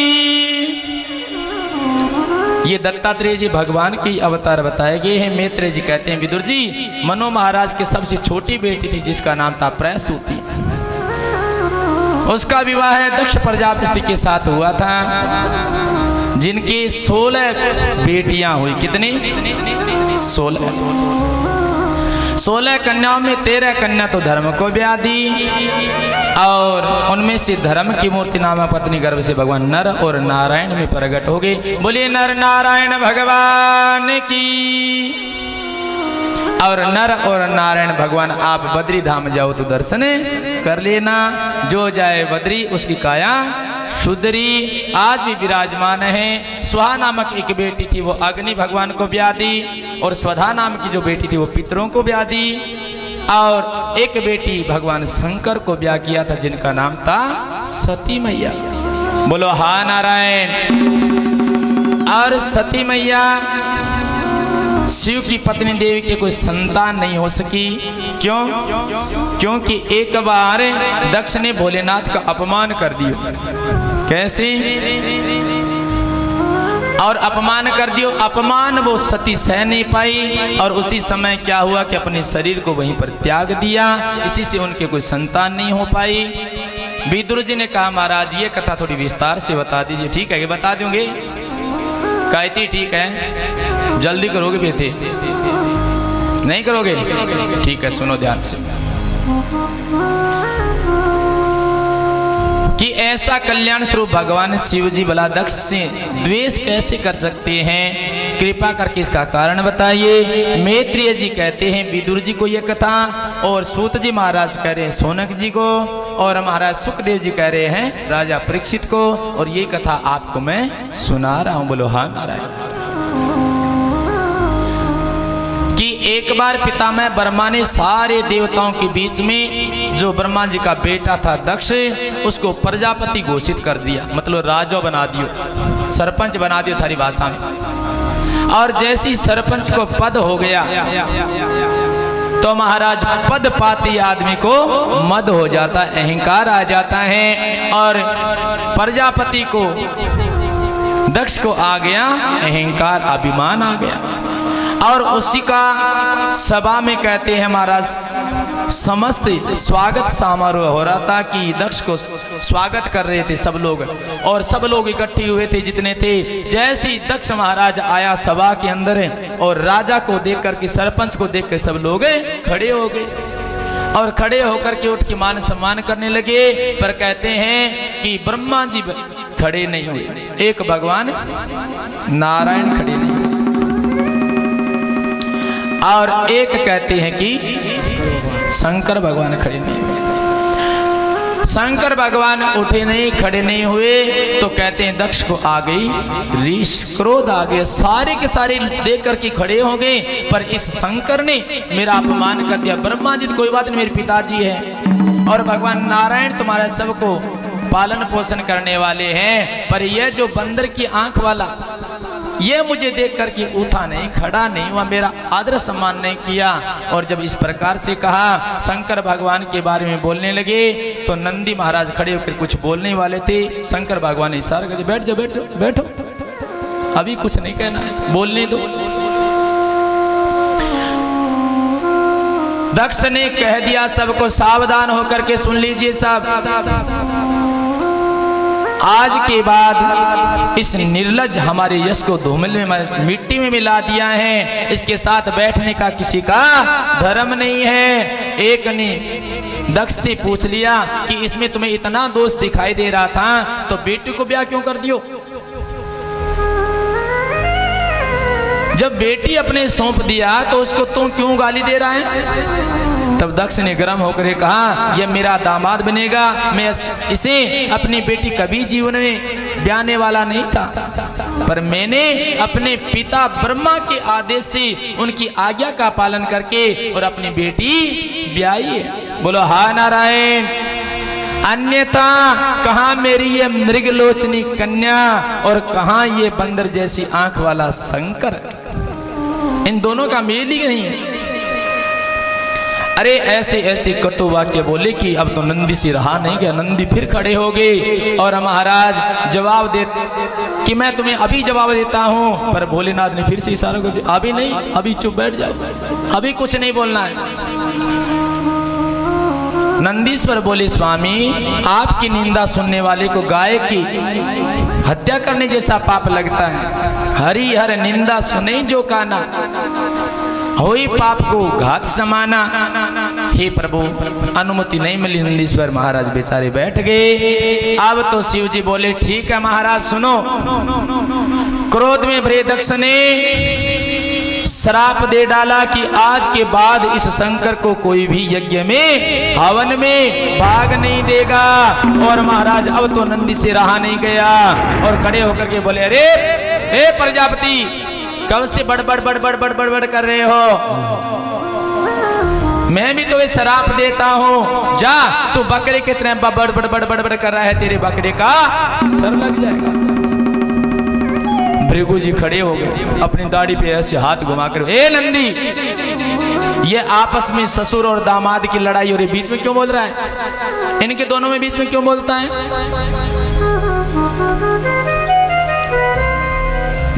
ये दत्तात्रेय जी भगवान की अवतार बताए गए हैं। मैत्रेय जी कहते हैं विदुर जी मनु महाराज की सबसे छोटी बेटी थी जिसका नाम था प्रसूति, उसका विवाह दक्ष प्रजापति के साथ हुआ था, जिनकी 16 बेटियां हुई। कितनी? 16 कन्याओं में 13 कन्या तो धर्म को ब्याह दी और उनमें से धर्म की मूर्ति नामा पत्नी गर्भ से भगवान नर और नारायण में प्रकट हो गए। बोलिए नर नारायण भगवान की। और नर और नारायण भगवान आप बद्री धाम जाओ तो दर्शन कर लेना। जो जाए बद्री उसकी काया शुद्री आज भी विराजमान है। स्वाहा नामक एक बेटी थी, वो अग्नि भगवान को ब्याह दी और स्वधा नाम की जो बेटी थी वो पितरों को ब्याह दी। और एक बेटी भगवान शंकर को ब्याह किया था जिनका नाम था सती मैया। बोलो हा नारायण। और सती मैया शिव की पत्नी देवी के कोई संतान नहीं हो सकी। क्यों? क्योंकि एक बार दक्ष ने भोलेनाथ का अपमान कर दिया। कैसे? और अपमान कर दियो। अपमान वो सती सह नहीं पाई और उसी समय क्या हुआ कि अपने शरीर को वहीं पर त्याग दिया। इसी से उनके कोई संतान नहीं हो पाई। विदुर जी ने कहा महाराज ये कथा थोड़ी विस्तार से बता दीजिए। ठीक है, ये बता दूंगे। कहती ठीक है, जल्दी करोगे बेटे। नहीं करोगे? ठीक है, सुनो ध्यान से कि ऐसा कल्याण स्वरूप भगवान शिव जी भला दक्ष से द्वेष कैसे कर सकते हैं? कृपा करके इसका कारण बताइए। मैत्रेय जी कहते हैं विदुर जी को यह कथा, और सूत जी महाराज कह रहे हैं शौनक जी को, और महाराज सुखदेव जी कह रहे हैं राजा परीक्षित को, और ये कथा आपको मैं सुना रहा हूं। बोलो हाँ नारायण। कि एक बार पितामह ब्रह्मा ने सारे देवताओं के बीच में जो ब्रह्मा जी का बेटा था दक्ष, उसको प्रजापति घोषित कर दिया, मतलब राजा बना दियो, सरपंच बना दियो थारी भाषा में। और जैसी सरपंच को पद हो गया तो महाराज पद पाती आदमी को मद हो जाता, अहंकार आ जाता है, और प्रजापति को दक्ष को आ गया अहंकार, अभिमान आ गया। और उसी का सभा में कहते हैं महाराज समस्त स्वागत समारोह हो रहा था कि दक्ष को स्वागत कर रहे थे सब लोग, और सब लोग इकट्ठे हुए थे जितने थे। जैसे ही दक्ष महाराज आया सभा के अंदर, और राजा को देख करके, सरपंच को देख कर सब लोग खड़े हो गए, और खड़े होकर के उठ के मान सम्मान करने लगे। पर कहते हैं कि ब्रह्मा जी खड़े नहीं हुए, एक भगवान नारायण खड़े नहीं हुए, और एक कहते हैं कि शंकर भगवान खड़े नहीं हुए। शंकर भगवान उठे नहीं, खड़े नहीं हुए, तो कहते हैं दक्ष को आ गई रीश, क्रोध आ गया, सारे के सारे देख करके खड़े हो गए। पर इस शंकर ने मेरा अपमान कर दिया। ब्रह्मा जी तो कोई बात नहीं, मेरे पिताजी हैं, और भगवान नारायण तुम्हारा सबको पालन पोषण करने वाले हैं, पर यह जो बंदर की आंख वाला, ये मुझे देख करके उठा नहीं, खड़ा नहीं हुआ, मेरा आदर सम्मान नहीं किया। और जब इस प्रकार से कहा, शंकर भगवान के बारे में बोलने लगे, तो नंदी महाराज खड़े होकर कुछ बोलने वाले थे। शंकर भगवान ने इशारा कर दिया, बैठ जाओ, बैठ जाओ, बैठो, अभी कुछ नहीं कहना है, बोलने दो। दक्ष ने कह दिया सबको, सावधान होकर के सुन लीजिए सब, आज के बाद इस निर्लज हमारे यश को धूमिल में, मिट्टी में मिला दिया है, इसके साथ बैठने का किसी का धर्म नहीं है। एक ने दक्ष से पूछ लिया कि इसमें तुम्हें इतना दोष दिखाई दे रहा था, तो बेटी को ब्याह क्यों कर दियो? जब बेटी अपने सौंप दिया तो उसको तुम क्यों गाली दे रहा है? तब दक्ष ने गर्म होकर कहा, यह मेरा दामाद बनेगा, मैं इसे अपनी बेटी कभी जीवन में ब्याहने वाला नहीं था, पर मैंने अपने पिता ब्रह्मा के आदेश से उनकी आज्ञा का पालन करके और अपनी बेटी ब्याही है। बोलो हा नारायण। अन्यथा कहाँ मेरी ये मृगलोचनी कन्या, और कहाँ ये बंदर जैसी आंख वाला शंकर, इन दोनों का मेल ही नहीं है। अरे ऐसे ऐसे कटु वाक्य बोले कि अब तो नंदी से रहा नहीं गया। नंदी फिर खड़े हो गए और महाराज जवाब दे कि मैं तुम्हें अभी जवाब देता हूं, पर भोलेनाथ ने फिर से इशारा कर दिया, अभी नहीं, अभी चुप बैठ जाओ, अभी कुछ नहीं बोलना है। नंदीश्वर बोले, स्वामी आपकी निंदा सुनने वाले को गाय की हत्या करने जैसा पाप लगता है। हरि हर निंदा सुने जो काना, होई पाप को घात समाना। हे प्रभु, अनुमति नहीं मिली। नंदीश्वर महाराज बेचारे बैठ गए। अब तो शिव जी बोले, ठीक है महाराज सुनो। क्रोध में भरे दक्ष ने श्राप दे डाला कि आज के बाद इस शंकर को कोई भी यज्ञ में, हवन में भाग नहीं देगा। और महाराज अब तो नंदी से रहा नहीं गया और खड़े होकर के बोले, अरे हे प्रजापति, कब से बड़बड़ बड़बड़ बड़बड़ बड़ कर रहे हो? मैं भी तुम्हें श्राप देता हूं, जा तू बकरे की तरह बड़बड़ बड़बड़ बड़बड़ कर रहा है, तेरे बकरे का सर लग जाएगा। भृगु जी खड़े हो गए, अपनी दाढ़ी पे ऐसे हाथ घुमाकर, ए नंदी, ये आपस में ससुर और दामाद की लड़ाई हो रही, बीच में क्यों बोल रहा है? इनके दोनों में बीच में क्यों बोलता है?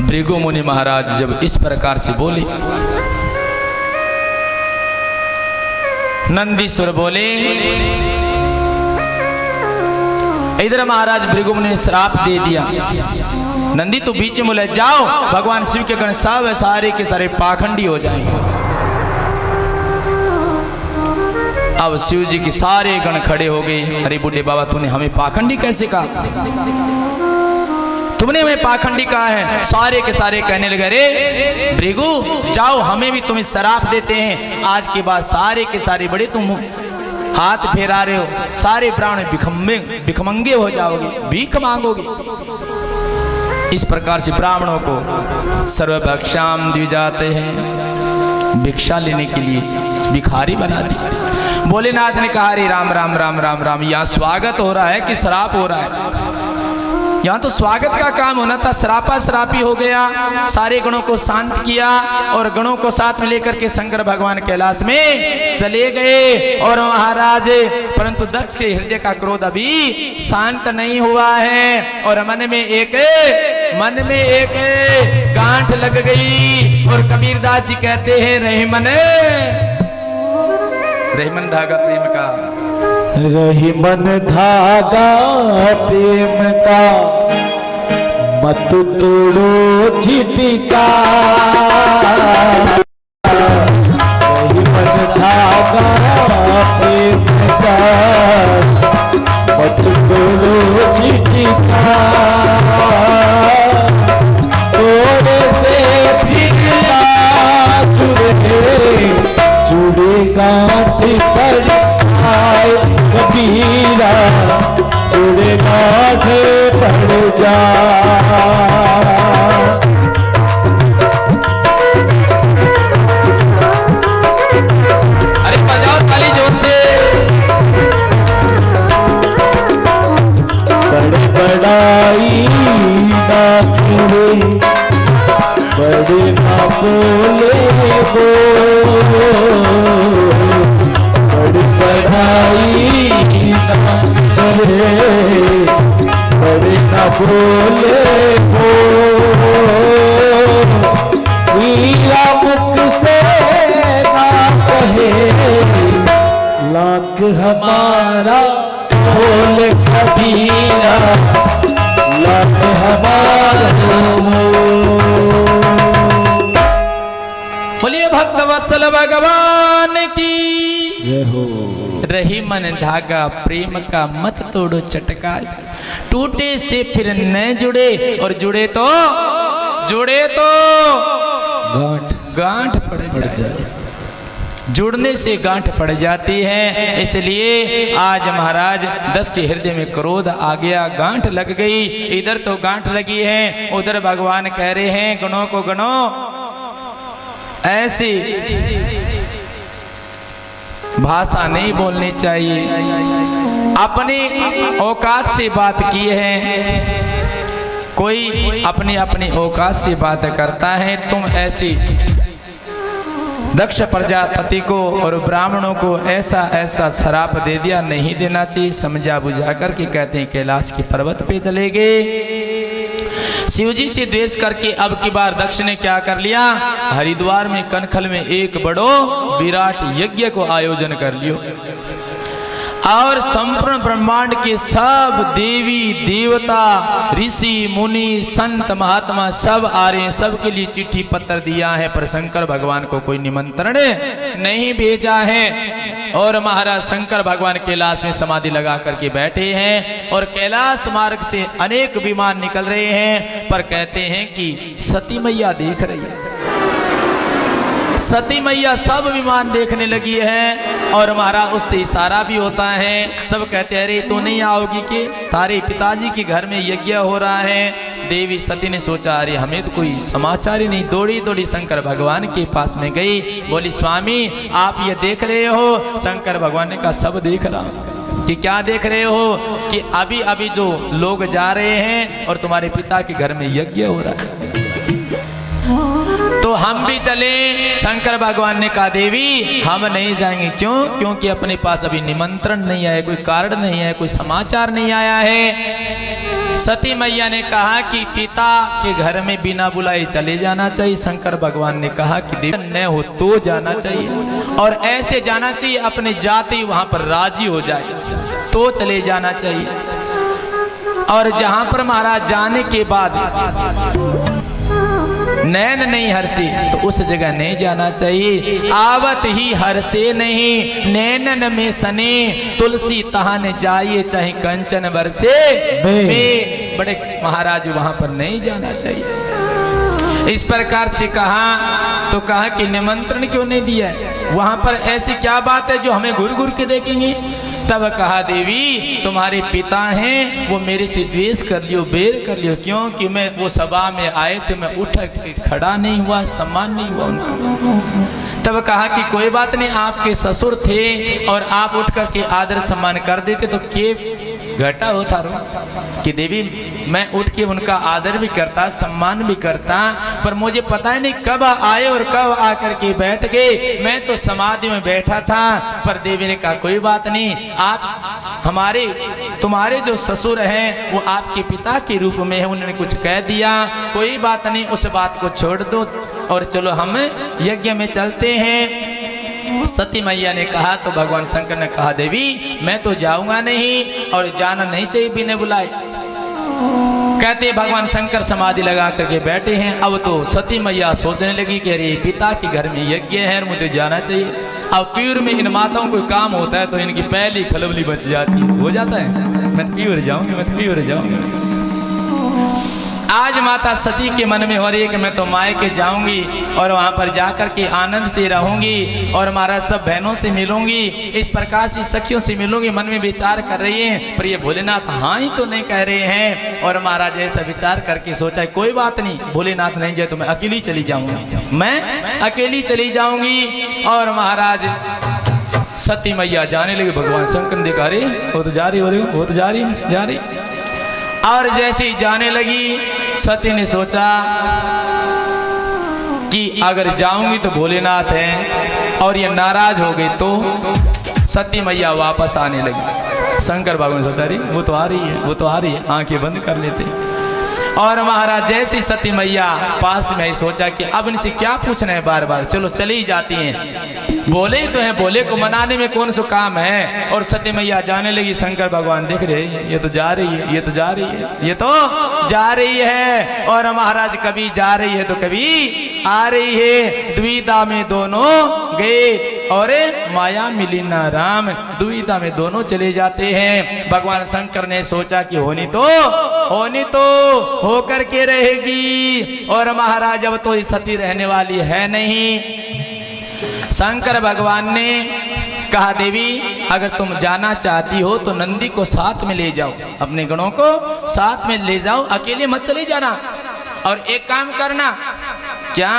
भृगु मुनि महाराज जब इस प्रकार से बोले, नंदीश्वर बोले, इधर महाराज भृगु मुनि ने श्राप दे दिया, नंदी तू बीच में बोले, जाओ भगवान शिव के गण सब सारे के सारे पाखंडी हो जाएंगे। अब शिव जी के सारे गण खड़े हो गए। अरे बूढ़े बाबा, तूने हमें पाखंडी कैसे कहा? तुमने हमें पाखंडी कहा है। सारे के सारे कहने लगे, अरे भृगु जाओ, हमें भी तुम्हें शराप देते हैं। आज के बाद सारे के सारे बड़े तुम हाथ फेरा रहे हो, सारे प्राण भिखमंगे हो जाओगे, भीख मांगोगे। इस प्रकार से ब्राह्मणों को सर्वभक्षाम द्विजाते हैं, भिक्षा लेने के लिए भिखारी बना दिया। भोलेनाथ ने कहा, अरे राम राम राम राम राम, यहाँ स्वागत हो रहा है कि श्राप हो रहा है? यहाँ तो स्वागत का काम होना था, श्रापा श्रापी हो गया। सारे गणों को शांत किया और गणों को साथ में लेकर के शंकर भगवान कैलाश में चले गए। और महाराज, परंतु दक्ष के हृदय का क्रोध अभी शांत नहीं हुआ है और मन में एक गांठ लग गई। और कबीरदास जी कहते हैं, रहीमन धागा प्रेम का, रहीमन धागा प्रेम का, मत तोड़ो झिटिका। रहीमन धागा प्रेम का, मत तोड़ो झिटिका। तोड़े से फिर जुड़े गांठ पर कबीरा, जुड़े गांठ पड़ जा। अरे बजाओ ताली जोर से। बड़े बड़ाई ना करे, बड़े ना बोले बड़ी पढ़ाई ना करे, बड़े ना बोले हो। मीरा मुख से ना कहे, लाख हमारा बोल कबीरा, लाख हमारा। बोलिए भक्त वत्सल भगवान की। रहीमन धागा प्रेम का, मत तोड़ो चटका। टूटे से फिर न जुड़े, और जुड़े तो गांठ पड़ जाए। जुड़ने से गांठ पड़ जाती है। इसलिए आज महाराज दस के हृदय में क्रोध आ गया, गांठ लग गई। इधर तो गांठ लगी है, उधर भगवान कह रहे हैं, गणों को गणो ऐसी भाषा नहीं बोलनी चाहिए। अपनी औकात से बात की है, कोई अपनी अपनी औकात से बात करता है। तुम ऐसी दक्ष प्रजापति को और ब्राह्मणों को ऐसा श्राप दे दिया, नहीं देना चाहिए। समझा बुझा करके कहते हैं कैलाश के पर्वत पे चले गए। शिवजी से द्वेष करके अब की बार दक्ष ने क्या कर लिया, हरिद्वार में कनखल में एक बड़ो विराट यज्ञ को आयोजन कर लियो। और संपूर्ण ब्रह्मांड के सब देवी देवता ऋषि मुनि संत महात्मा सब आ रहे हैं, सबके लिए चिट्ठी पत्र दिया है, पर शंकर भगवान को कोई निमंत्रण नहीं भेजा है। और महाराज शंकर भगवान कैलाश में समाधि लगा करके बैठे हैं और कैलाश मार्ग से अनेक विमान निकल रहे हैं, पर कहते हैं कि सती मैया देख रही है। सती मैया सब विमान देखने लगी है और महाराज उससे इशारा भी होता है। सब कहते हैं, अरे तू नहीं आओगी कि तारे पिताजी के घर में यज्ञ हो रहा है। देवी सती ने सोचा, अरे हमें तो कोई समाचार ही नहीं। दौड़ी दौड़ी शंकर भगवान के पास में गई, बोली स्वामी आप ये देख रहे हो? शंकर भगवान ने कहा सब देख रहा हूं। कि क्या देख रहे हो? कि अभी अभी जो लोग जा रहे हैं और तुम्हारे पिता के घर में यज्ञ हो रहा है, तो हम भी चले। शंकर भगवान ने कहा देवी हम नहीं जाएंगे। क्यों? क्योंकि अपने पास अभी निमंत्रण नहीं आया, कोई कारण नहीं आया, कोई समाचार नहीं आया है। सती मैया ने कहा कि पिता के घर में बिना बुलाए चले जाना चाहिए। शंकर भगवान ने कहा कि देवी न हो तो जाना चाहिए, और ऐसे जाना चाहिए अपने जाति वहां पर राजी हो जाए तो चले जाना चाहिए। और जहां पर महाराज जाने के बाद नैन नहीं हर्षी तो उस जगह नहीं जाना चाहिए। आवत ही हर्षे नहीं नैनन में सने तुलसी तहान जाइए चाहे कंचन बरसे में। बड़े महाराज वहां पर नहीं जाना चाहिए। इस प्रकार से कहा तो कहा कि निमंत्रण क्यों नहीं दिया है, वहां पर ऐसी क्या बात है जो हमें घूर घूर के देखेंगे। तब कहा देवी तुम्हारे पिता हैं वो मेरे से द्वेष कर लियो बेर कर लियो, क्योंकि मैं वो सभा में आए तो मैं उठ के खड़ा नहीं हुआ, सम्मान नहीं हुआ उनका। तब कहा कि कोई बात नहीं, आपके ससुर थे और आप उठ करके आदर सम्मान कर देते तो के घटा होता रो कि देवी मैं उठ के उनका आदर भी करता सम्मान भी करता, पर मुझे पता ही नहीं कब आए और कब आकर के बैठ गए। मैं तो समाधि में बैठा था। पर देवी ने कहा कोई बात नहीं, आप हमारे तुम्हारे जो ससुर हैं वो आपके पिता के रूप में है, उन्होंने कुछ कह दिया, कोई बात नहीं, उस बात को छोड़ दो और चलो हम यज्ञ में चलते हैं। सती मैया ने कहा तो भगवान शंकर ने कहा देवी मैं तो जाऊंगा नहीं और जाना नहीं चाहिए बिना बुलाए। कहते भगवान शंकर समाधि लगा करके बैठे हैं। अब तो सती मैया सोचने लगी कि अरे पिता के घर में यज्ञ है और मुझे जाना चाहिए। अब प्यूर में इन माताओं को काम होता है तो इनकी पहली खलबली बच जाती है, हो जाता है मैं तो प्यूर जाऊंगी, मैं तो प्यूर जाऊंगी। आज माता सती के मन में हो रही है कि मैं तो मायके जाऊंगी और वहां पर जाकर के आनंद से रहूंगी और हमारा सब बहनों से मिलूंगी, इस प्रकार से सखियों से मिलूंगी। मन में विचार कर रही है, पर ये भोलेनाथ हाँ ही तो नहीं कह रहे हैं। और महाराज ऐसा विचार करके सोचा कोई बात नहीं, भोलेनाथ नहीं जाए तो मैं अकेली चली जाऊंगी, मैं अकेली चली जाऊंगी। और महाराज सती मैया जाने लगे। भगवान शंकर ने देखा रे वो तो जा रही, वो तो जा रही। और जैसे ही जाने लगी सती ने सोचा कि अगर जाऊंगी तो भोलेनाथ हैं और ये नाराज हो गई तो सती मैया वापस आने लगी। शंकर भगवान ने सोचा रही वो तो आ रही है, आंखें बंद कर लेते। और महाराज जैसी सती मैया पास में ही सोचा कि अब इनसे क्या पूछना है बार बार, चलो चली जाती हैं। बोले ही तो है, बोले को मनाने में कौन सा काम है। और सती मैया जाने लगी। शंकर भगवान देख रहे ये तो जा रही है, ये तो जा रही है। और महाराज कभी जा रही है तो कभी आ रही है, द्विधा में दोनों गए और माया मिली ना राम, दुविधा में दोनों चले जाते हैं। भगवान शंकर ने सोचा कि होनी तो होकर के रहेगी। और महाराज अब तो सती रहने वाली है नहीं। शंकर भगवान ने कहा देवी अगर तुम जाना चाहती हो तो नंदी को साथ में ले जाओ, अपने गणों को साथ में ले जाओ, अकेले मत चले जाना। और एक काम करना क्या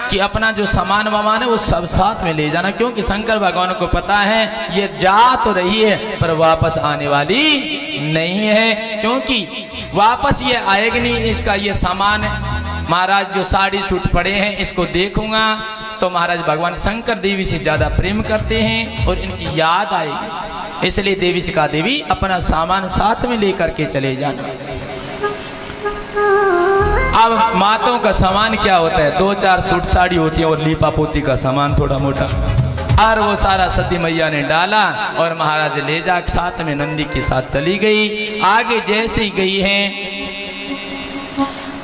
कि अपना जो सामान वामान है वो सब साथ में ले जाना, क्योंकि शंकर भगवान को पता है ये जा तो रही है पर वापस आने वाली नहीं है, क्योंकि वापस ये आएगी नहीं। इसका ये सामान महाराज जो साड़ी सूट पड़े हैं इसको देखूंगा तो महाराज भगवान शंकर देवी से ज्यादा प्रेम करते हैं और इनकी याद आएगी, इसलिए देवी से कहा देवी अपना सामान साथ में लेकर के चले जाना। अब मातों का सामान क्या होता है, 2-4 सूट साड़ी होती है और लीपा पोती का सामान थोड़ा मोटा, और वो सारा सती मैया ने डाला और महाराज ले जा साथ में नंदी के साथ चली गई। आगे जैसे ही गई हैं,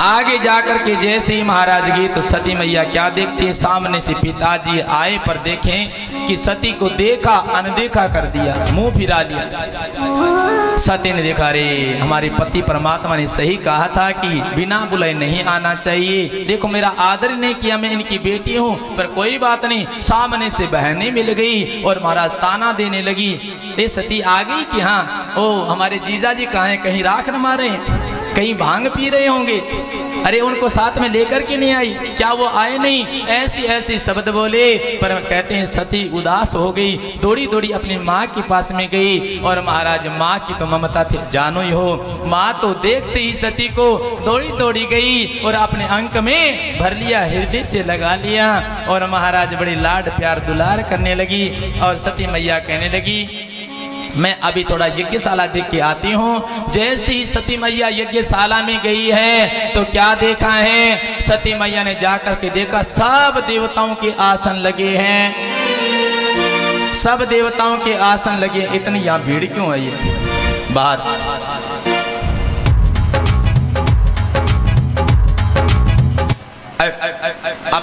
आगे जाकर के जैसे ही महाराज गई तो सती मैया क्या देखती है, सामने से पिताजी आए पर देखें कि सती को देखा अनदेखा कर दिया, मुंह फिरा लिया। सती ने देखा रे हमारे पति परमात्मा ने सही कहा था कि बिना बुलाए नहीं आना चाहिए, देखो मेरा आदर नहीं किया, मैं इनकी बेटी हूँ, पर कोई बात नहीं। सामने से बहनें मिल गई और महाराज ताना देने लगी, ये सती आ गई कि हाँ ओ हमारे जीजा जी कहाँ हैं, कहीं राख न मारे हैं, कहीं भांग पी रहे होंगे, अरे उनको साथ में लेकर के नहीं आई, क्या वो आए नहीं, ऐसी ऐसी शब्द बोले। पर कहते हैं सती उदास हो गई, दौड़ी दौड़ी अपनी माँ के पास में गई। और महाराज माँ की तो ममता थी, जानो ही हो, माँ तो देखते ही सती को दौड़ी दौड़ी गई और अपने अंक में भर लिया, हृदय से लगा लिया और महाराज बड़ी लाड प्यार दुलार करने लगी। और सती मैया कहने लगी मैं अभी थोड़ा यज्ञशाला देख के आती हूँ। जैसे ही सती मैया यज्ञशाला में गई है तो क्या देखा है, सती मैया ने जाकर के देखा सब देवताओं के आसन लगे हैं, सब देवताओं के आसन लगे। इतनी यहाँ भीड़ क्यों है ये बाहर,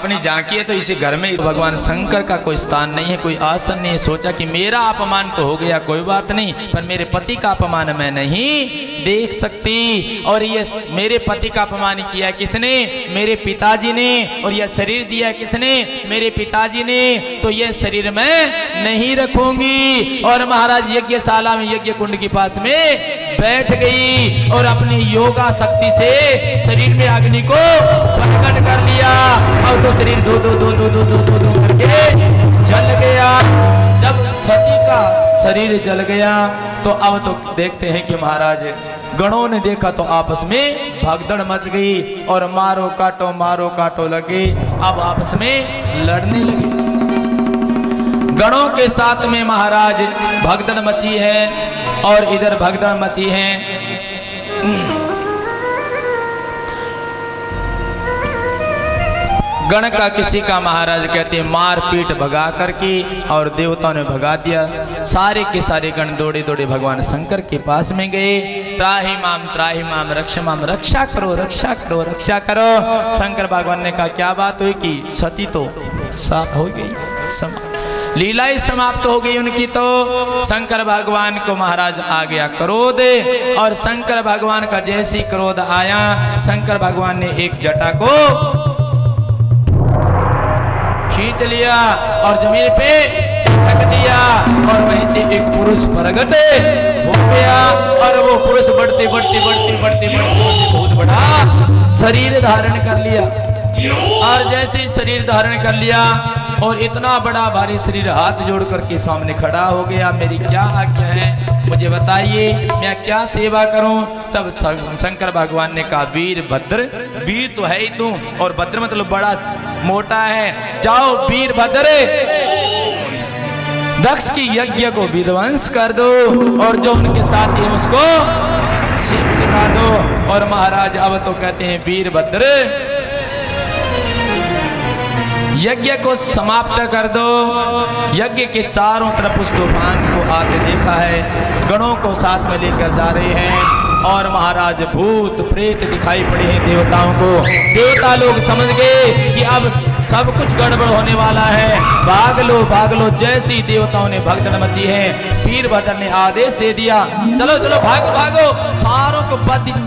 अपनी झांकी है तो इसी घर में भगवान शंकर का कोई स्थान नहीं है, कोई आसन नहीं है। सोचा कि मेरा अपमान तो हो गया, कोई बात नहीं, पर मेरे पति का अपमान मैं नहीं देख सकती। और ये मेरे पति का अपमान किया है किसने? मेरे पिताजी ने। और यह शरीर दिया है किसने? मेरे पिताजी ने। तो यह शरीर मैं नहीं रखूंगी। और महाराज यज्ञशाला में यज्ञ कुंड के पास में बैठ गई और अपनी योगा शक्ति से शरीर में अग्नि को प्रकट कर लिया। और तो शरीर दो दो दो दो दो दो दो दो करके जल गया। जब सती का शरीर जल गया तो अब तो देखते हैं कि महाराज गणों ने देखा तो आपस में भगदड़ मच गई और मारो काटो लगे। अब आपस में लड़ने लगे। गणों के साथ में महाराज भगदड़ मची है और इधर भगदड़ मची है। गण का किसी का महाराज कहते हैं मार पीट भगा करके, और देवताओं ने भगा दिया। सारे के सारे गण दौड़े दौड़े भगवान शंकर के पास में गए। त्राहि माम रक्षा माम, रक्षा करो रक्षा करो रक्षा करो। शंकर भगवान ने कहा क्या बात हुई कि सती तो साफ हो गई, लीलाएं समाप्त हो गई उनकी। तो शंकर भगवान को महाराज आ गया क्रोध, और शंकर भगवान का जैसी क्रोध आया, शंकर भगवान ने एक जटा को खींच लिया और जमीन पे रख दिया। और वहीं से एक पुरुष प्रकट हो गया और वो पुरुष बढ़ते बहुत बड़ा शरीर धारण कर लिया। और जैसे शरीर धारण कर लिया और इतना बड़ा भारी शरीर हाथ जोड़ करके सामने खड़ा हो गया। मेरी क्या आज्ञा है, मुझे बताइए, मैं क्या सेवा करूं? तब शंकर भगवान ने कहा वीरभद्र, वीर तो है ही तू, और भद्र मतलब बड़ा मोटा है। जाओ वीरभद्र, दक्ष की यज्ञ को विध्वंस कर दो और जो उनके साथी है उसको सिखा दो। और महाराज अब तो कहते हैं वीरभद्र, यज्ञ को समाप्त कर दो। यज्ञ के चारों तरफ उस तूफान को आते देखा है, गणों को साथ में लेकर जा रहे हैं। और महाराज भूत प्रेत दिखाई पड़े हैं देवताओं को। देवता लोग समझ गए कि अब सब कुछ गड़बड़ होने वाला है, भाग लो। जैसी देवताओं ने भगदड़ मची है, वीरभद्र ने आदेश दे दिया चलो भागो, सारों को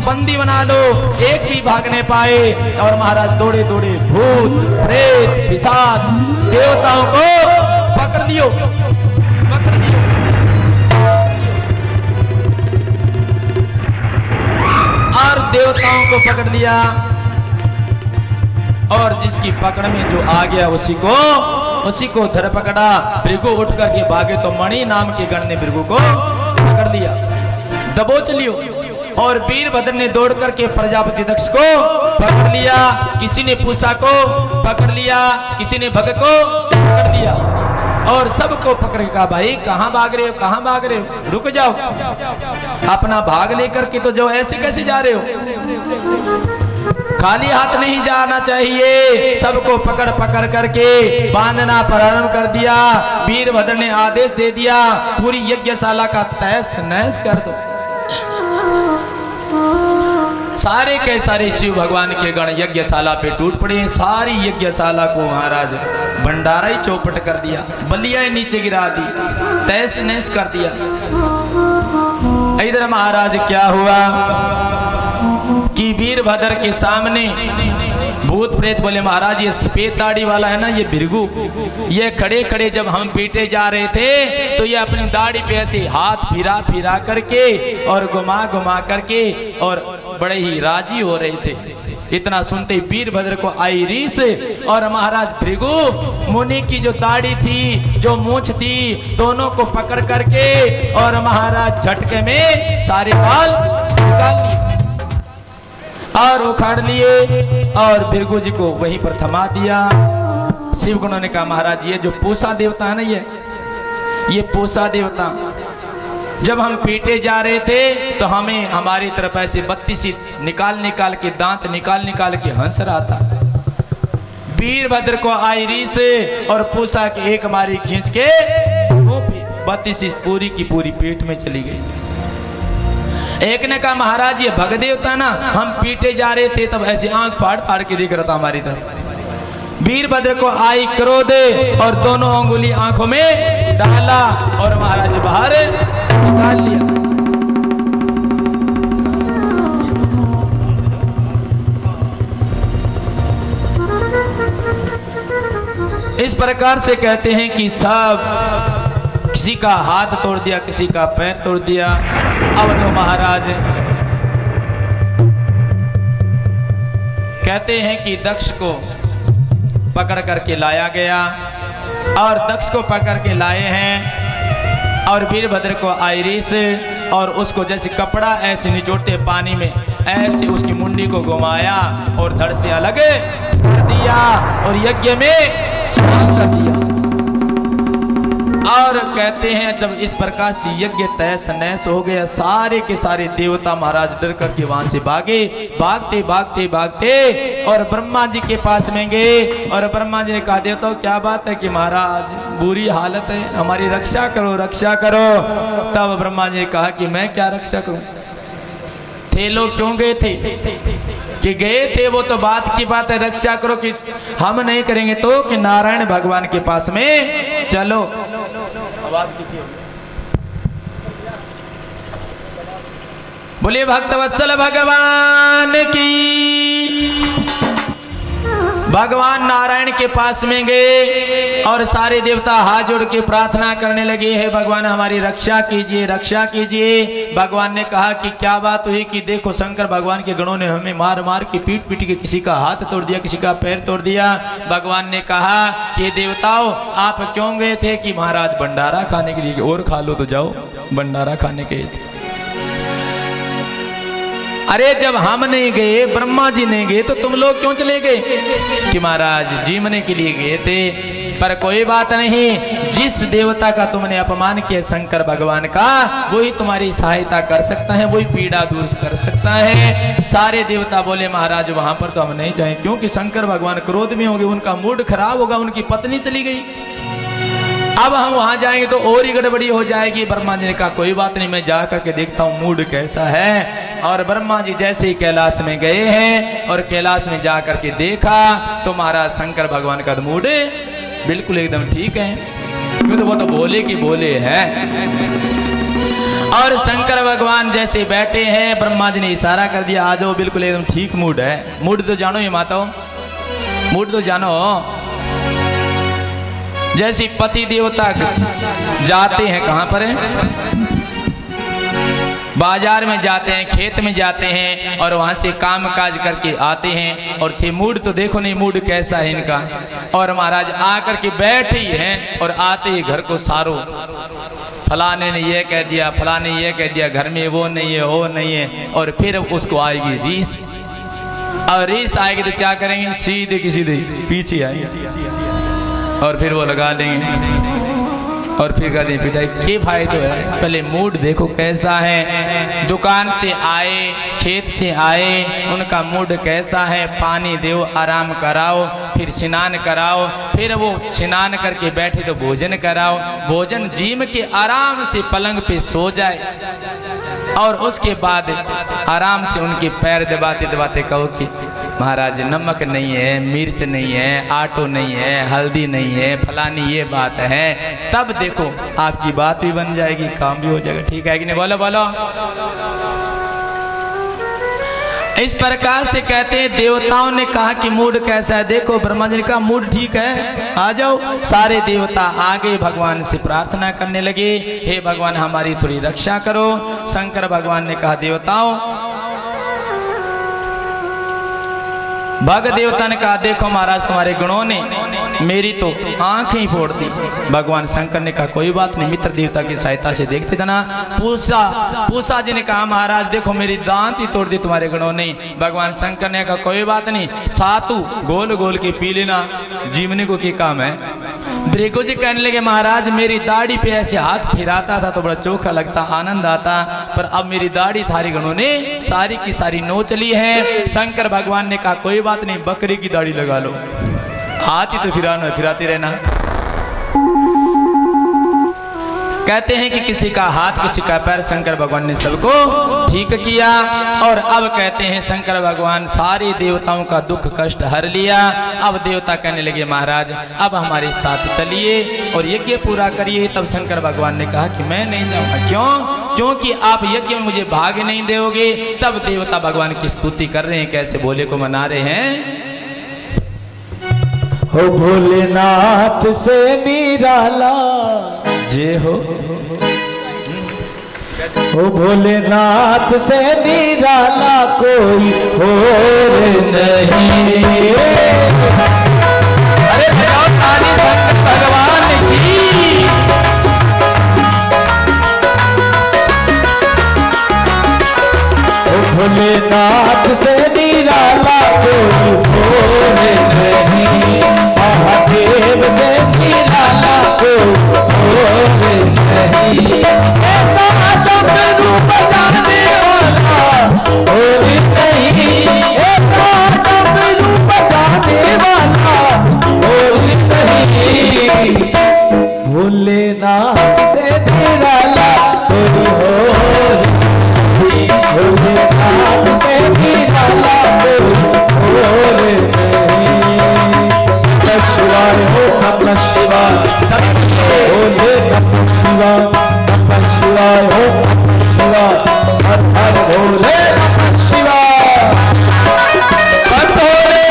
बंदी बना लो, एक भी भाग नहीं पाए। और महाराज दौड़े भूत प्रेत पिशाच देवताओं को पकड़ लियो। और देवताओं को पकड़ लिया, और जिसकी पकड़ में जो आ गया उसी को धर पकड़ा। भृगु उठ करके भागे तो मणि नाम के गण ने भृगु को पकड़ लिया, दबोच लियो। और वीरभद्र ने दौड़ करके प्रजापति दक्ष को पकड़ लिया। किसी ने पूषा को पकड़ लिया, किसी ने भग को पकड़ लिया, और सबको पकड़ के कहा भाई कहां भाग रहे हो, रुक जाओ, अपना भाग लेकर के तो जाओ, ऐसे कैसे जा रहे हो? खाली हाथ नहीं जाना चाहिए। सबको पकड़ करके बांधना प्रारंभ कर दिया। वीरभद्र ने आदेश दे दिया पूरी यज्ञशाला का तहस नहस कर दो। सारे के सारे शिव भगवान के गण यज्ञशाला पे टूट पड़े। सारी यज्ञशाला को महाराज भंडारा ही चौपट कर दिया, बलियां नीचे गिरा दी, तहस नहस कर दिया। इधर महाराज क्या हुआ कि वीरभद्र के सामने भूत प्रेत बोले महाराज ये सफेद दाढ़ी वाला है ना, ये भृगु, ये खड़े जब हम पीटे जा रहे थे तो ये अपनी दाढ़ी पे ऐसे हाथ फिरा करके और घुमा करके और बड़े ही राजी हो रहे थे। इतना सुनते ही वीरभद्र को आई रीस, और महाराज भृगु मुनि की जो दाढ़ी थी, जो मूंछ थी, दोनों को पकड़ करके और महाराज झटके में सारे बाल निकाल लिए और उखाड़ लिए और भृगु जी को वहीं पर थमा दिया। शिव गुणों ने कहा महाराज ये जो पूषा देवता है ना, ये पूषा देवता जब हम पीटे जा रहे थे तो हमें हमारी तरफ ऐसे 32 निकाल के दांत निकाल के हंस रहा था। वीरभद्र को आई रीस और पूषा के एक मारी खींच के 32 पूरी की पूरी पेट में चली गई। एक ने कहा महाराज ये भग देवता ना, हम पीटे जा रहे थे तब ऐसे आंख फाड़ के देख रहा था हमारी तरफ। वीरभद्र को आई क्रोध और दोनों अंगुली आंखों में डाला और महाराज बाहर निकाल लिया। इस प्रकार से कहते हैं कि सब किसी का हाथ तोड़ दिया, किसी का पैर तोड़ दिया। अब तो महाराज कहते हैं कि दक्ष को पकड़ करके लाया गया और दक्ष को पकड़ के लाए हैं और वीरभद्र को आइरिस और उसको जैसे कपड़ा ऐसे निचोड़ते पानी में ऐसे उसकी मुंडी को घुमाया और धड़ से अलग कर दिया और यज्ञ में स्वाहा कर दिया। और कहते हैं जब इस प्रकार से यज्ञ तहस नहस हो गया, सारे के सारे देवता महाराज डर करके वहां से भागे। भागते भागते भागते और ब्रह्मा जी के पास में गए और ब्रह्मा जी ने कहा देवताओं क्या बात है कि महाराज बुरी हालत है, हमारी रक्षा करो रक्षा करो। तब ब्रह्मा जी ने कहा कि मैं क्या रक्षा करूं, थे लोग क्यों गए थे कि गए थे वो तो बात की बात है, रक्षा करो कि हम नहीं करेंगे तो कि नारायण भगवान के पास में चलो। आवाज की बोलिए भक्तवत्सल भगवान की। भगवान नारायण के पास में गए और सारे देवता हाथ जोड़ के प्रार्थना करने लगे, हे भगवान हमारी रक्षा कीजिए रक्षा कीजिए। भगवान ने कहा कि क्या बात हुई कि देखो शंकर भगवान के गणों ने हमें मार मार के पीट पीट के किसी का हाथ तोड़ दिया, किसी का पैर तोड़ दिया। भगवान ने कहा कि देवताओं आप क्यों गए थे कि महाराज भंडारा खाने के लिए, और खा लो तो जाओ, भंडारा खाने के थे। अरे जब हम नहीं गए ब्रह्मा जी नहीं गए तो तुम लोग क्यों चले गए कि महाराज जीवने के लिए गए थे। पर कोई बात नहीं, जिस देवता का तुमने अपमान किया शंकर भगवान का, वही तुम्हारी सहायता कर सकता है, वही पीड़ा दूर कर सकता है। सारे देवता बोले महाराज वहां पर तो हम नहीं जाए क्योंकि शंकर भगवान क्रोध में होंगे, उनका मूड खराब होगा, उनकी पत्नी चली गई, अब हम वहां जाएंगे तो और ही गड़बड़ी हो जाएगी। ब्रह्मा जी ने कहा कोई बात नहीं, मैं जा करके देखता हूँ मूड कैसा है। और ब्रह्मा जी जैसे ही कैलाश में गए हैं और कैलाश में जा करके देखा तो महाराज शंकर भगवान का मूड बिल्कुल एकदम ठीक है, क्योंकि वो तो बोले कि बोले हैं। और शंकर भगवान जैसे बैठे हैं, ब्रह्मा जी ने इशारा कर दिया आ जाओ, बिल्कुल एकदम ठीक मूड है। मूड तो जानो ये माताओं, मूड तो जानो। जैसे पति देवता जाते हैं कहां पर है, बाजार में जाते हैं, खेत में जाते हैं और वहां से काम काज करके आते हैं और थे मूड तो देखो नहीं मूड कैसा है इनका। और महाराज आकर के बैठे ही हैं और आते ही घर को सारो, फलाने ने ये कह दिया, फलाने ये कह दिया, घर में वो नहीं है वो नहीं है। और फिर उसको आएगी रीस, और रीस आएगी तो क्या करेंगे, सीधे की सीधे पीछे आएंगे और फिर वो लगा देंगे और फिर कहते हैं पिटाई के भाई तो है। पहले मूड देखो कैसा है, दुकान से आए, खेत से आए, उनका मूड कैसा है, पानी दो, आराम कराओ, फिर स्नान कराओ, फिर वो स्नान करके बैठे तो भोजन कराओ, भोजन जीम के आराम से पलंग पे सो जाए और उसके बाद आराम से उनके पैर दबाते दबाते कहो कि महाराज नमक नहीं है, मिर्च नहीं है, आटो नहीं है, हल्दी नहीं है, फलानी ये बात है। तब देखो आपकी बात भी बन जाएगी, काम भी हो जाएगा, ठीक है कि नहीं, बोलो बोलो। इस प्रकार से कहते हैं देवताओं ने कहा कि मूड कैसा है, देखो ब्रह्मा जी ने कहा मूड ठीक है आ जाओ। सारे देवता आगे भगवान से प्रार्थना करने लगे, हे भगवान हमारी थोड़ी रक्षा करो। शंकर भगवान ने कहा देवताओं, भग देवता ने कहा देखो महाराज तुम्हारे गणों ने मेरी तो आंखें ही फोड़ दी। भगवान शंकर ने कहा कोई बात नहीं, मित्र देवता की सहायता से देखते जाना। पूषा जी ने कहा महाराज देखो मेरी दांत ही तोड़ दी तुम्हारे गणों ने। भगवान शंकर ने कहा कोई बात नहीं, सातु गोल गोल के पी लेना, जीवने को क्या काम है। भृगु जी कहने लगे महाराज मेरी दाढ़ी पे ऐसे हाथ फिराता था तो बड़ा चोखा लगता, आनंद आता, पर अब मेरी दाढ़ी थारी गणों ने सारी की सारी नोच ली है। शंकर भगवान ने कहा कोई बात नहीं, बकरी की दाढ़ी लगा लो, हाथ ही तो फिराते रहना। कहते हैं कि किसी का हाथ किसी का पैर शंकर भगवान ने सबको ठीक किया। और अब कहते हैं शंकर भगवान सारे देवताओं का दुख कष्ट हर लिया। अब देवता कहने लगे महाराज अब हमारे साथ चलिए और यज्ञ पूरा करिए। तब शंकर भगवान ने कहा कि मैं नहीं जाऊंगा। क्यों? क्योंकि आप यज्ञ में मुझे भाग नहीं दोगे। तब देवता भगवान की स्तुति कर रहे हैं, कैसे भोले को मना रहे हैं। हो भोलेनाथ से निराला जय हो। हो भोलेनाथ से निराला कोई और नहीं। अरे बजाओ ताली शंकर भगवान की। हो भोलेनाथ से निराला कोई और नहीं। महादेव से निराला कोई और नहीं। ऐसा डमरू बजाने वाला और नहीं। ऐसा डमरू बजाने वाला और नहीं। भोलेनाथ से निराला कोई और नहीं। भोलेनाथ से निराला कोई और नहीं। नमः शिवाय हो नमः शिवाय। बोले नमः शिवाय नमः शिवाय हो नमः शिवाय। हर हर भोले नमः शिवाय। हर भोले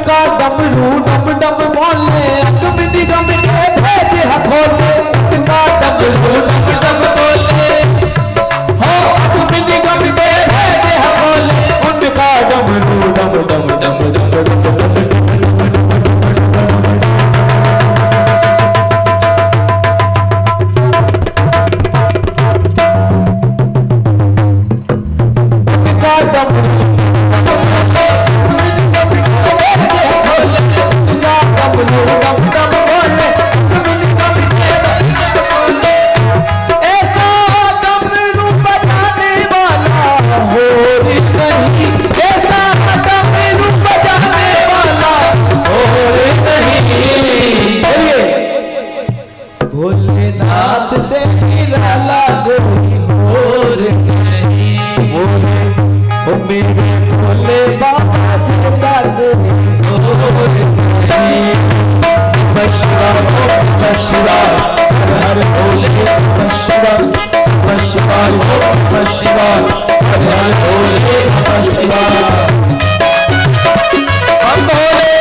का डमरू डम डम बोले अगम निगम के भेद हथोले। का डमरू डम डम बोले हो अगम निगम के भेद हथोले। उनका डमरू डम डम डम डम डम डम भोलेनाथ से निराला कोई और नहीं। बोले ओ मेरे भोले बाबा से साथ और नहीं। नमः शिवाय नमः शिवाय हर हर भोले नमः शिवाय। नमः शिवाय नमः शिवाय हर हर भोले नमः शिवाय। हम भोले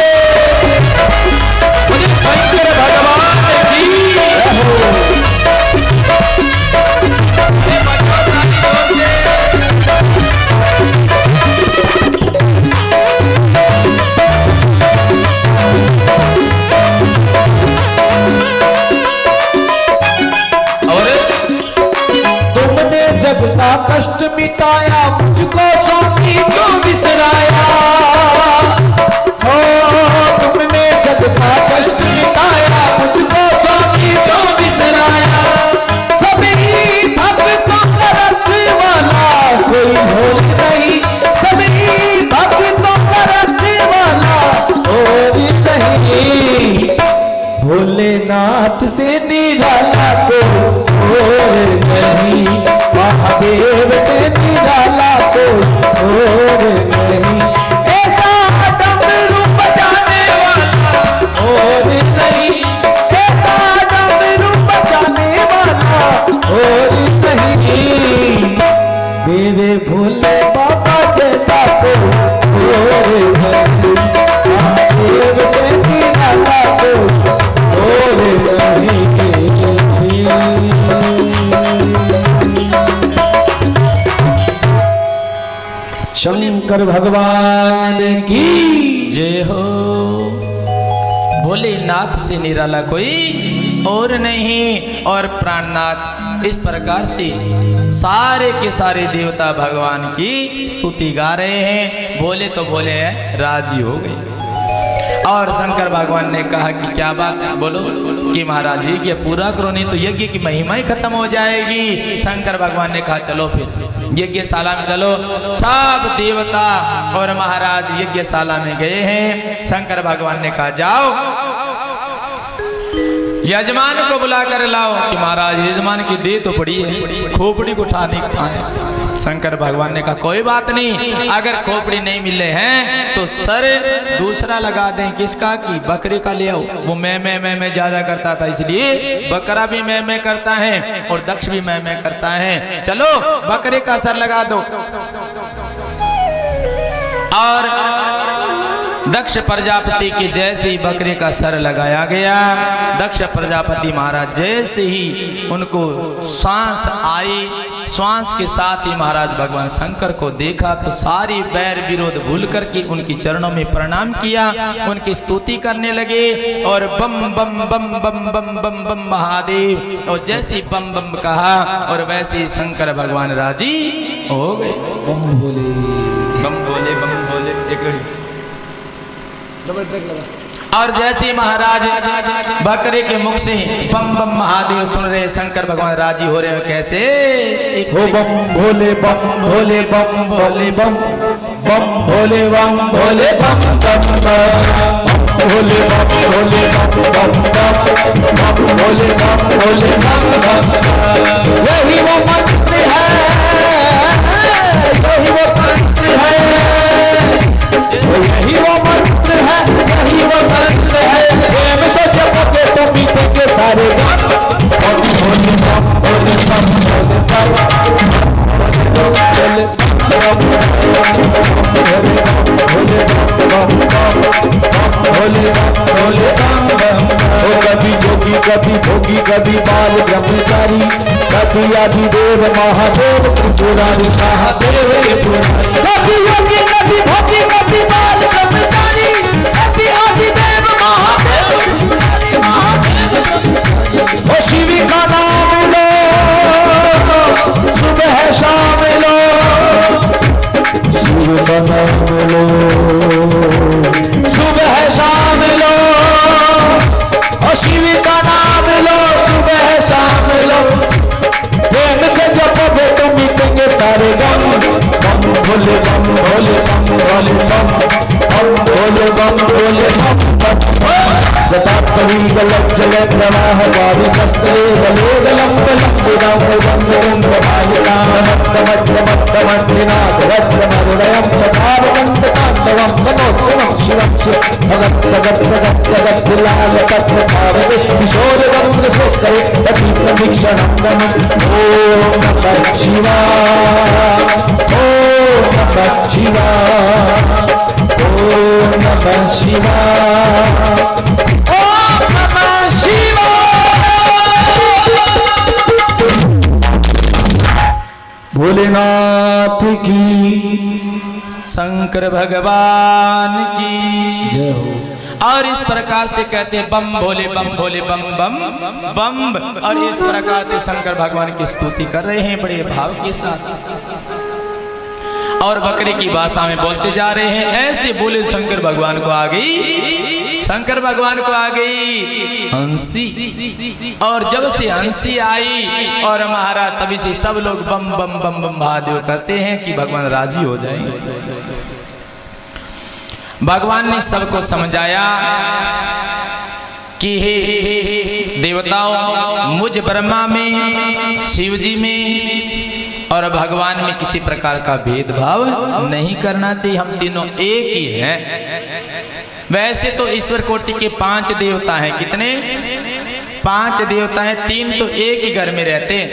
मुझे शंकर भगवान की जग का कष्ट मिटाया मुझको स्वामी क्यों बिसराया। हो तुमने जग का कष्ट मिटाया मुझको स्वामी क्यों बिसराया। सभी भक्तों का रखवाला कोई भोल नहीं। सभी भक्तों का रखवाला और नहीं। भोलेनाथ से निराला कोई और नहीं। महादेव से निराला कोई और नहीं। ऐसा डमरू बजाने वाला और नहीं। ऐसा डमरू बजाने वाला और नहीं। मेरे भोले बाबा जैसा कोई और नहीं। महादेव से निराला कोई और नहीं। शंकर भगवान की जय हो। भोलेनाथ से निराला कोई और नहीं। और प्राणनाथ इस प्रकार से सारे के सारे देवता भगवान की स्तुति गा रहे हैं। भोले तो भोले राजी हो गए। और शंकर भगवान ने कहा कि क्या बात है, बोलो। कि महाराज जी ये पूरा करो, नहीं तो यज्ञ की महिमा ही खत्म हो जाएगी। शंकर भगवान ने कहा चलो फिर यज्ञशाला में चलो। सब देवता और महाराज यज्ञशाला में गए हैं। शंकर भगवान ने कहा जाओ यजमान को बुला कर लाओ। कि महाराज यजमान की देह तो पड़ी है, खोपड़ी को उठाने कहाँ है। शंकर भगवान ने कहा कोई बात नहीं, अगर खोपड़ी नहीं मिले हैं तो सर दूसरा लगा दें। किसका? कि बकरे का ले आओ। वो मैं ज्यादा करता था, इसलिए बकरा भी मैं करता है और दक्ष भी मैं करता है। चलो बकरे का सर लगा दो। और दक्ष प्रजापति के जैसे ही बकरे का सर लगाया गया, दक्ष प्रजापति महाराज जैसे ही उनको श्वास आई, श्वास के साथ ही महाराज भगवान शंकर को देखा तो सारी बैर विरोध भूल करके उनकी चरणों में प्रणाम किया, उनकी स्तुति करने लगे। और बम बम बम बम बम बम बम महादेव, और जैसे ही बम बम कहा और वैसे ही शंकर भगवान राजी हो गए। बम भोले बम भोले बम भोले। एक और जैसे महाराज बकरे के मुख से बम बम महादेव सुन रहे, शंकर भगवान राजी हो रहे हैं। कैसे? हो बम भोले बम भोले बम भोले बम बम भोले बम भोले बम बम भोले बम भोले बम बम बम भोले बम भोले बम बम। यही वो मंत्र है, यही वो मंत्र है, यही वो मंत्र है, यही वो मंत्र है। प्रेम से जपोगे तो बीतेंगे सारे गम। बम भोले बम भोले बम भोले भोले बम। कभी जोगी कभी भोगी कभी बाल ब्रह्मचारी, कभी आदिदेव महादेव त्रिपुरारी महादेव त्रिपुरारी। कभी योगी कभी भोगी कभी बाल ब्रह्मचारी, कभी आदिदेव महादेव त्रिपुरारी महादेव। ओ शिवी का नाम लो सुबह शाम लो, शिव का नाम लो सुबह शाम लो, और शिव का नाम लो सुबह शाम लो। प्रेम से जपोगे तो मिटेंगे सारे गम। बम भोले बम भोले बम भोले बम बम भोले बम भोले बम बम। जटापरी गलत जल प्रवाह वायु शस्त्रे गले लंब लंबिदाम बंद भालिका मत्त मध्य मत्त मध्य रत्न मरुदयम चकार दंत तांडवम मनोत्तमम शिवम शिव भगत भगत भगत भगत लाल तत्व कारवे किशोर रंग शेखरे अति प्रवीक्षणम नमः। ओम नमः शिवाय, ओम नमः शिवाय, ओम नमः शिवाय, ओम नमः शिवाय। भोलेनाथ की, शंकर भगवान की जय हो। और इस प्रकार से कहते हैं बम भोले बम भोले बम बम बम। और इस प्रकार से शंकर भगवान की स्तुति कर रहे हैं बड़े भाव के साथ, और बकरे की भाषा में बोलते जा रहे हैं। ऐसे बोले शंकर भगवान को आ गई, शंकर भगवान को आ गई हंसी। और जब से हंसी आई और महाराज तभी से सब लोग बम बम बम बम महादेव कहते हैं कि भगवान राजी हो जाएंगे। भगवान ने सबको समझाया कि हे देवताओं, मुझ ब्रह्मा में, शिव जी में और भगवान में किसी प्रकार का भेदभाव नहीं करना चाहिए। हम तीनों एक ही हैं। वैसे तो ईश्वर कोटि के 5 देवता हैं। कितने? 5 देवता हैं। 3 तो एक ही घर में रहते हैं,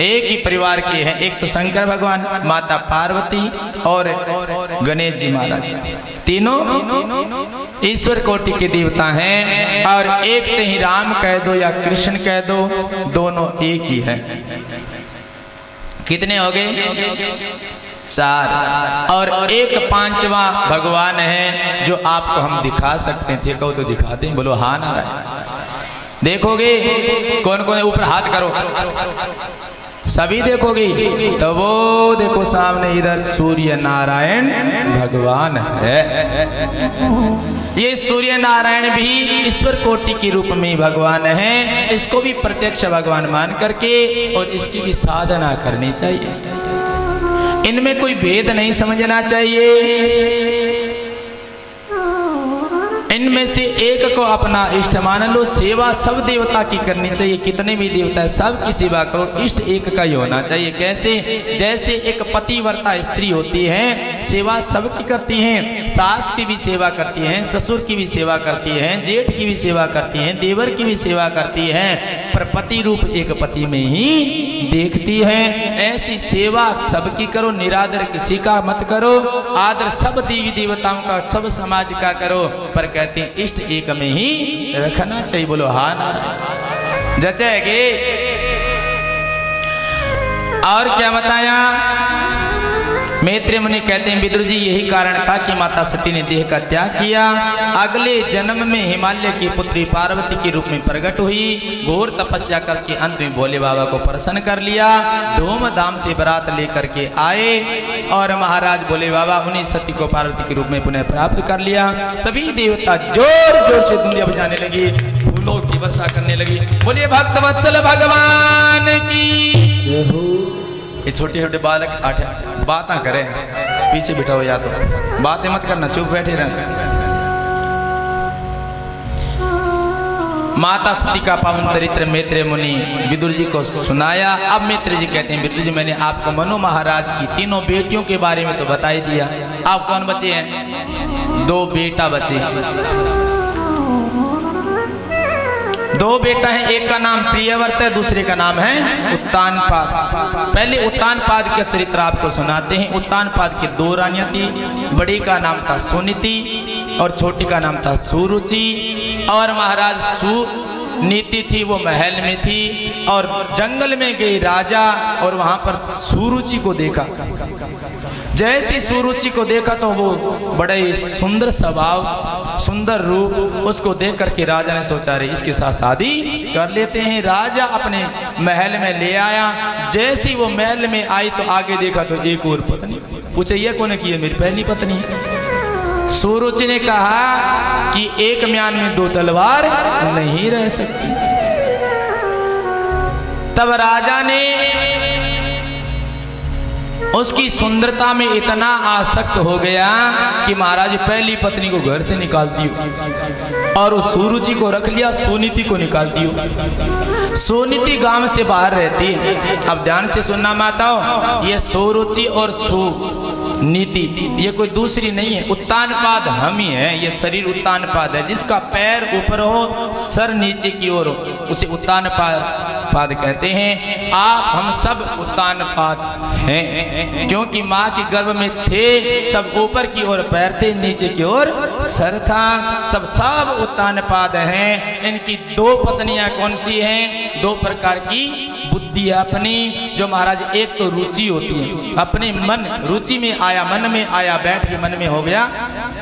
एक ही परिवार के हैं। एक तो शंकर भगवान, माता पार्वती और गणेश जी महाराज। तीनों ईश्वर कोटि के देवता हैं। और एक चाहे राम कह दो या कृष्ण कह दो, दोनों एक ही है। कितने हो गए? 4। और एक 5वां भगवान है जो आपको हम दिखा सकते थे। कहो तो दिखाते हैं, बोलो हाँ ना रहा। देखोगे कौन कौन है? ऊपर हाथ करो, सभी देखोगे तो वो देखो सामने इधर सूर्य नारायण भगवान है। ये सूर्य नारायण भी ईश्वर कोटि के रूप में भगवान है, इसको भी प्रत्यक्ष भगवान मान करके और इसकी भी साधना करनी चाहिए। इनमें कोई भेद नहीं समझना चाहिए। इनमें से एक को अपना इष्ट मान लो। सेवा सब देवता की करनी चाहिए, कितने भी देवता है सब की सेवा करो, इष्ट एक का ही होना चाहिए। कैसे? जैसे एक पतिव्रता स्त्री होती है, सेवा सबकी करती हैं, सास की भी सेवा करती हैं, ससुर की भी सेवा करती हैं, जेठ की भी सेवा करती हैं, देवर की भी सेवा करती हैं, पर पति रूप एक पति में ही देखती है। ऐसी सेवा सबकी करो, निरादर किसी का मत करो, आदर सब देवी देवताओं का, सब समाज का करो, पर कहते हैं इष्ट एक में ही रखना चाहिए। बोलो हाँ नारायण, जचेगे। और क्या बताया? मैत्रेय मुनि कहते हैं विदुर जी यही कारण था कि माता सती ने देह का त्याग किया। अगले जन्म में हिमालय की पुत्री पार्वती के रूप में प्रकट हुई, घोर तपस्या करके अंत में भोले बाबा को प्रसन्न कर लिया, धूमधाम से बारात लेकर के आए और महाराज भोले बाबा उन्हीं सती को पार्वती के रूप में पुनः प्राप्त कर लिया। सभी देवता जोर जोर से दुनिया बजाने लगी, फूलों की वर्षा करने लगी। बोलिए भक्तवत्सल भगवान की। ये छोटे छोटे बालक आठ बातें करें, पीछे बिठाओ या तो बातें मत करना, चुप बैठे रहना। माता सती का पावन चरित्र मैत्रेय मुनि विदुर जी को सुनाया। अब मैत्रेय जी कहते हैं विदुर जी मैंने आपको मनु महाराज की तीनों बेटियों के बारे में तो बता ही दिया, आप कौन बचे हैं? 2 बेटा बचे। 2 बेटा हैं, एक का नाम प्रियव्रत है, दूसरे का नाम है उत्तानपाद। पहले उत्तानपाद का चरित्र आपको सुनाते हैं। उत्तानपाद की 2 रानियां थी, बड़ी का नाम था सुनीति और छोटी का नाम था सुरुचि। और महाराज सुनीति थी वो महल में थी और जंगल में गई राजा और वहां पर सुरुचि को देखा। जैसी सुरुचि को देखा तो वो बड़े सुंदर स्वभाव, सुंदर रूप, उसको देख करके राजा ने सोचा रे इसके साथ शादी कर लेते हैं। राजा अपने महल में ले आया। जैसी वो महल में आई तो आगे देखा तो एक और पत्नी। पूछे ये कौन की है? मेरी पहली पत्नी है। सुरुचि ने कहा कि एक म्यान में 2 तलवार नहीं रह सकती। तब राजा ने उसकी सुंदरता में इतना आसक्त हो गया कि महाराज पहली पत्नी को घर से निकाल दियो और उस सुरुचि को रख लिया, सुनीति को निकाल दियो। सुनीति गांव से बाहर रहती है। अब ध्यान से सुनना माताओं, ये सुरुचि और सुनीति ये कोई दूसरी नहीं है, उत्तानपाद हम ही है। ये शरीर उत्तानपाद है, जिसका पैर ऊपर हो सर नीचे की ओर हो उसे उत्तानपाद कहते हैं। आप हम सब उत्तानपाद हैं, क्योंकि माँ के गर्भ में थे तब ऊपर की ओर पैर थे, नीचे की ओर सर था, तब सब उत्तानपाद हैं। इनकी 2 पत्नियां कौन सी हैं? 2 प्रकार की बुद्धि है अपनी। जो महाराज एक तो रुचि होती है, अपने मन रुचि में आया, मन में आया, बैठ के मन में हो गया,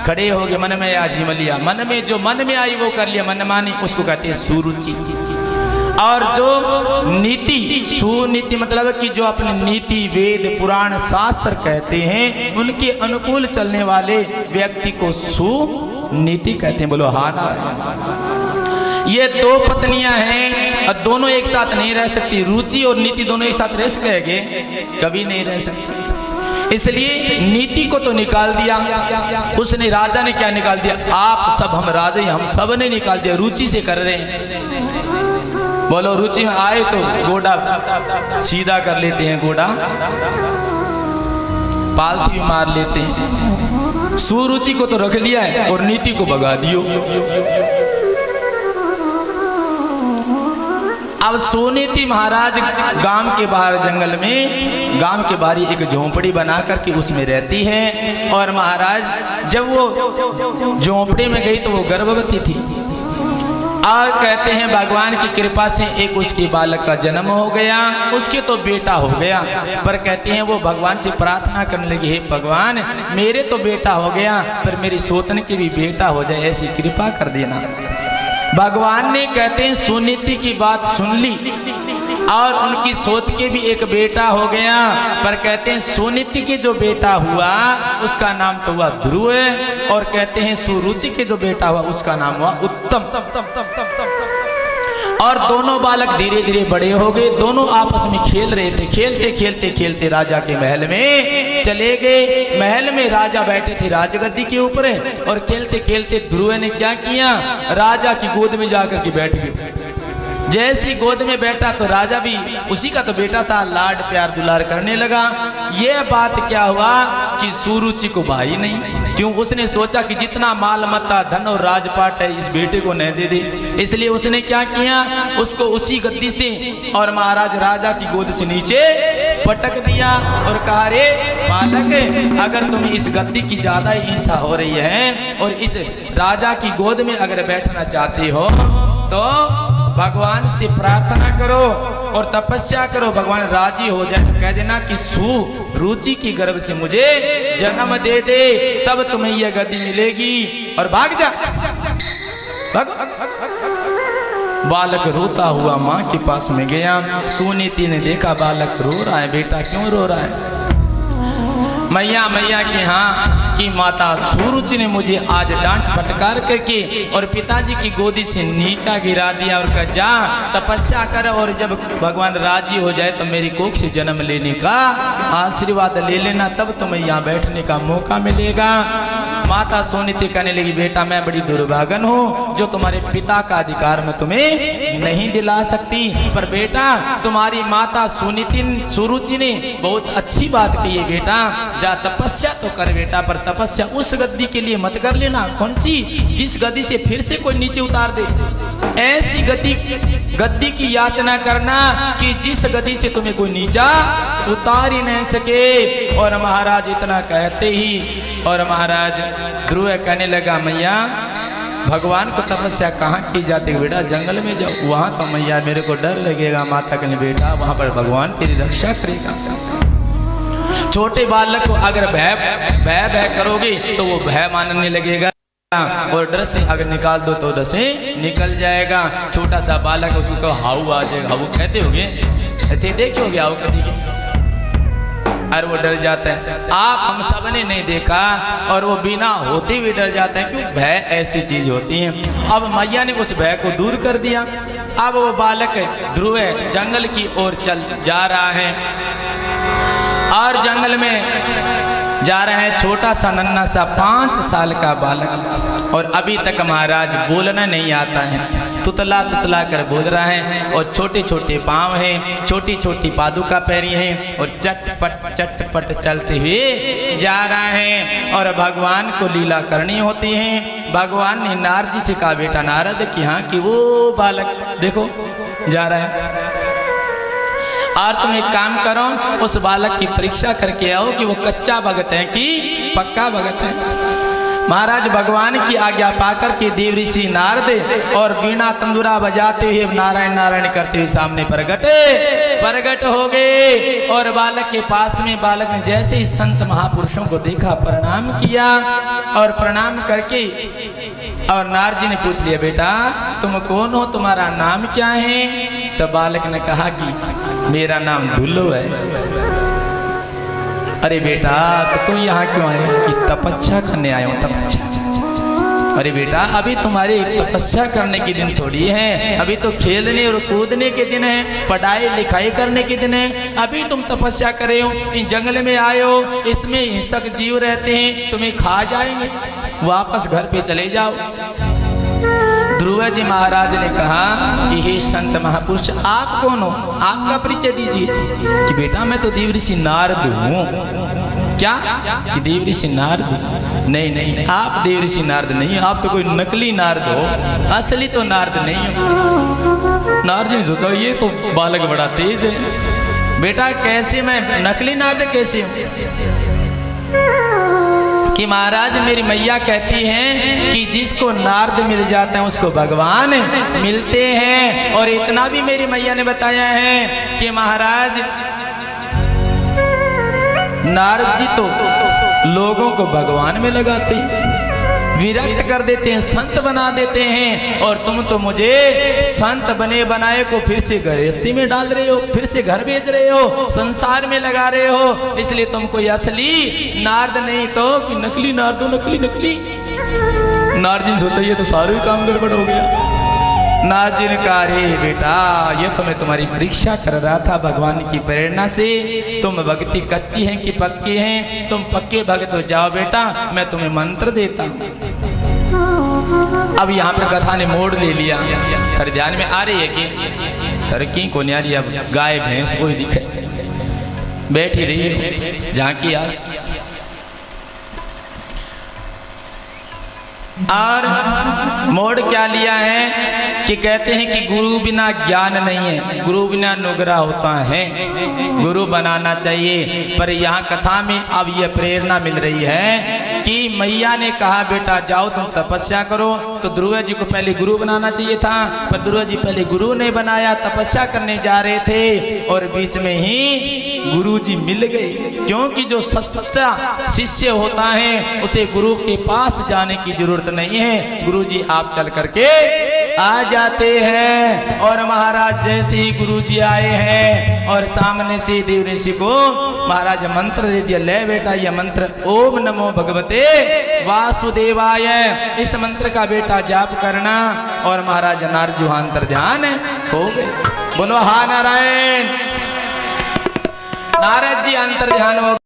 खड़े हो गए, मन में आया झिम लिया, मन में जो मन में आई वो कर लिया, मन मानी, उसको कहते हैं सुरुचि। और जो नीति, सुनीति मतलब कि जो अपनी नीति, वेद, पुराण, शास्त्र कहते हैं उनके अनुकूल चलने वाले व्यक्ति को सुनीति कहते हैं। बोलो हाँ नारायण। ये 2 पत्नियां हैं और दोनों एक साथ नहीं रह सकती। रुचि और नीति दोनों एक साथ रह सकेंगे? कभी नहीं रह सकते। इसलिए नीति को तो निकाल दिया उसने। राजा ने क्या निकाल दिया? आप सब, हम राजा ही, हम सब ने निकाल दिया। रुचि से कर रहे हैं। बोलो रुचि में आए तो गोड़ा सीधा कर लेते हैं, गोड़ा पालती भी मार लेते हैं। सुरुचि को तो रख लिया है और नीति को भगा दियो। अब सुनीति महाराज गांव के बाहर जंगल में, गांव के बाहर एक झोंपड़ी बना करके उसमें रहती है। और महाराज जब वो झोंपड़ी में गई तो वो गर्भवती थी। और कहते हैं भगवान की कृपा से एक उसके बालक का जन्म हो गया, उसके तो बेटा हो गया। पर कहते हैं वो भगवान से प्रार्थना करने लगी, हे भगवान मेरे तो बेटा हो गया पर मेरी सोतन की भी बेटा हो जाए, ऐसी कृपा कर देना। भगवान ने कहते हैं सुनीति की बात सुन ली और उनकी सोच के भी एक बेटा हो गया। पर कहते हैं सुनीति के जो बेटा हुआ उसका नाम तो हुआ ध्रुव, और कहते हैं सुरुचि के जो बेटा हुआ उसका नाम हुआ उत्तम। और दोनों बालक धीरे धीरे बड़े हो गए, दोनों आपस में खेल रहे थे। खेलते खेलते खेलते राजा के महल में चले गए। महल में राजा बैठे थे राजगद्दी के ऊपर, और खेलते खेलते ध्रुव ने क्या किया, राजा की गोद में जाकर के बैठ गए। जैसी गोद में बैठा तो राजा भी, उसी का तो बेटा था, लाड प्यार दुलार करने लगा। यह बात क्या हुआ कि सुरुचि को भाई नहीं, क्यों, उसने सोचा कि जितना माल मत्ता धन और राजपाट है इस बेटे को नहीं दे दे, इसलिए उसने क्या किया, उसको उसी गद्दी से और महाराज राजा की गोद से नीचे पटक दिया और कहा, रे बालक, अगर तुम्हें इस गद्दी की ज्यादा ही इच्छा हो रही है और इस राजा की गोद में अगर बैठना चाहते हो तो भगवान से प्रार्थना करो और तपस्या करो, भगवान राजी हो जाए तो कह देना कि सुरुचि की गर्भ से मुझे जन्म दे दे, तब तुम्हें यह गद्दी मिलेगी, और भाग जा। बालक रोता हुआ माँ के पास में गया। सुनीति ने देखा बालक रो रहा है, बेटा क्यों रो रहा है? मैया मैया के हाँ कि माता सुरुचि ने मुझे आज डांट फटकार करके और पिताजी की गोदी से नीचा गिरा दिया और कहा, जा तपस्या कर, और जब भगवान राजी हो जाए तो मेरी कोख से जन्म लेने का आशीर्वाद ले लेना, तब तुम्हें यहाँ बैठने का मौका मिलेगा। माता सुनीति कहने लगी, बेटा मैं बड़ी दुर्भागन हूँ जो तुम्हारे पिता का अधिकार मैं तुम्हें नहीं दिला सकती, पर बेटा तुम्हारी माता सुरुचि ने बहुत अच्छी बात कही है, बेटा जा तपस्या तो कर बेटा, पर तपस्या उस गद्दी के लिए मत कर लेना। कौन सी? जिस गद्दी से फिर से कोई नीचे उतार दे, ऐसी गद्दी की याचना करना कि जिस गद्दी से तुम्हें कोई नीचा उतार ही नहीं सके। और महाराज इतना कहते ही और महाराज ध्रुव कहने लगा, मैया भगवान को तपस्या कहाँ की जाती है बेटा, जंगल में जाओ, वहाँ तो मैया मेरे को डर लगेगा। माता कहने बेटा वहाँ पर भगवान तेरी रक्षा करेगा। छोटे बालक को अगर भय करोगे तो वो भय मानने लगेगा, और डर से अगर निकाल दो तो डर से निकल जाएगा। छोटा सा बालक उसको हाउ आ जाएगा, हाउ कहते होगे, देखे होगे हाउ कभी, और वो डर जाता है। आप हम सब ने नहीं देखा और वो बिना होते भी डर जाते हैं, क्यों, भय ऐसी चीज होती है। अब मैया ने उस भय को दूर कर दिया। अब वो बालक ध्रुव जंगल की ओर चल जा रहा है, और जंगल में जा रहा है छोटा सा नन्हा सा 5 साल का बालक, और अभी तक महाराज बोलना नहीं आता है, तुतला तुतला कर बोल रहा है, और छोटे छोटे पाँव हैं, छोटी छोटी पादुका पैरी हैं, और चटपट चलते हुए जा रहा है। और भगवान को लीला करनी होती है। भगवान ने नारद जी से कहा, बेटा नारद कि हाँ कि वो बालक देखो जा रहा है, और तुम एक काम करो, उस बालक की परीक्षा करके आओ कि वो कच्चा भगत है कि पक्का भगत है। महाराज भगवान की आज्ञा पाकर के देव ऋषि नारद और वीणा तंदुरा बजाते हुए नारायण नारायण करते हुए सामने प्रगट हो गए। और बालक के पास में बालक ने जैसे ही संत महापुरुषों को देखा प्रणाम किया, और प्रणाम करके और नारद जी ने पूछ लिया, बेटा तुम कौन हो, तुम्हारा नाम क्या है? तो बालक ने कहा कि मेरा नाम दुल्लो है। अरे बेटा तो तुम यहाँ क्यों आए? कि तपस्या करने आए हो। तपस्या? अरे बेटा अभी तुम्हारे तपस्या करने के दिन थोड़ी है, अभी तो खेलने और कूदने के दिन है, पढ़ाई लिखाई करने के दिन है। अभी तुम तपस्या करे हो, इन जंगल में आए हो, इसमें हिंसक जीव रहते हैं, तुम्हें खा जाएंगे, वापस घर पे चले जाओ। ध्रुव जी महाराज ने कहा कि हे संत महापुरुष आप कौन हो, आपका परिचय दीजिए। कि बेटा मैं तो देव ऋषि नारद हूँ। क्या? कि देव ऋषि नारद? नहीं, आप देव ऋषि नारद नहीं, आप तो कोई नकली नारद हो, असली तो नारद नहीं हो। नारद जी ने सोचा ये तो बालक बड़ा तेज है, बेटा कैसे मैं नकली नारद कैसे हूँ? कि महाराज मेरी मैया कहती हैं कि जिसको नारद मिल जाते हैं उसको भगवान मिलते हैं। और इतना भी मेरी मैया ने बताया है कि महाराज नारद जी तो लोगों को भगवान में लगाते हैं, विरक्त कर देते हैं, संत बना देते हैं। और तुम तो मुझे संत बने बनाए को फिर से गृहस्थी में डाल रहे हो, फिर से घर बेच रहे हो, संसार में लगा रहे हो। इसलिए तुम कोई असली नारद नहीं तो कि नकली नारदो, नकली नकली। नारद जी ने सोचा ये तो सारे काम गड़बड़ हो गया। नारद जी ने कहा रे बेटा, ये तो मैं तुम्हारी परीक्षा कर रहा था भगवान की प्रेरणा से। तुम भक्ति कच्ची हैं कि पक्की हैं? तुम पक्के भक्त हो जाओ बेटा, मैं तुम्हें मंत्र देता हूँ। अब यहाँ पे कथा ने मोड़ ले लिया। सर ध्यान में आ रही है कि सर की को नहीं आ रही? अब गाय भैंस कोई दिखे बैठी रही जहाँ की आस। और मोड़ क्या लिया है कि कहते हैं कि गुरु बिना ज्ञान नहीं है, गुरु बिना अनुग्रह होता है, गुरु बनाना चाहिए। पर यहाँ कथा में अब यह प्रेरणा मिल रही है कि मैया ने कहा बेटा जाओ तुम तपस्या करो। तो ध्रुव जी को पहले गुरु बनाना चाहिए था, पर ध्रुव जी पहले गुरु नहीं बनाया, तपस्या करने जा रहे थे और बीच में ही गुरु जी मिल गए। क्योंकि जो सच्चा शिष्य होता है उसे गुरु के पास जाने की जरूरत नहीं है, गुरु जी आप चल करके आ जाते हैं। और महाराज जैसे ही गुरु जी आए हैं और सामने से देव ऋषि को महाराज मंत्र दे दिया, ले बेटा यह मंत्र ओम नमो भगवते वासुदेवाय, इस मंत्र का बेटा जाप करना। और महाराज नारद जी अंतर ध्यान हो गए। बोलो हा नारायण। नारद जी अंतर ध्यान हो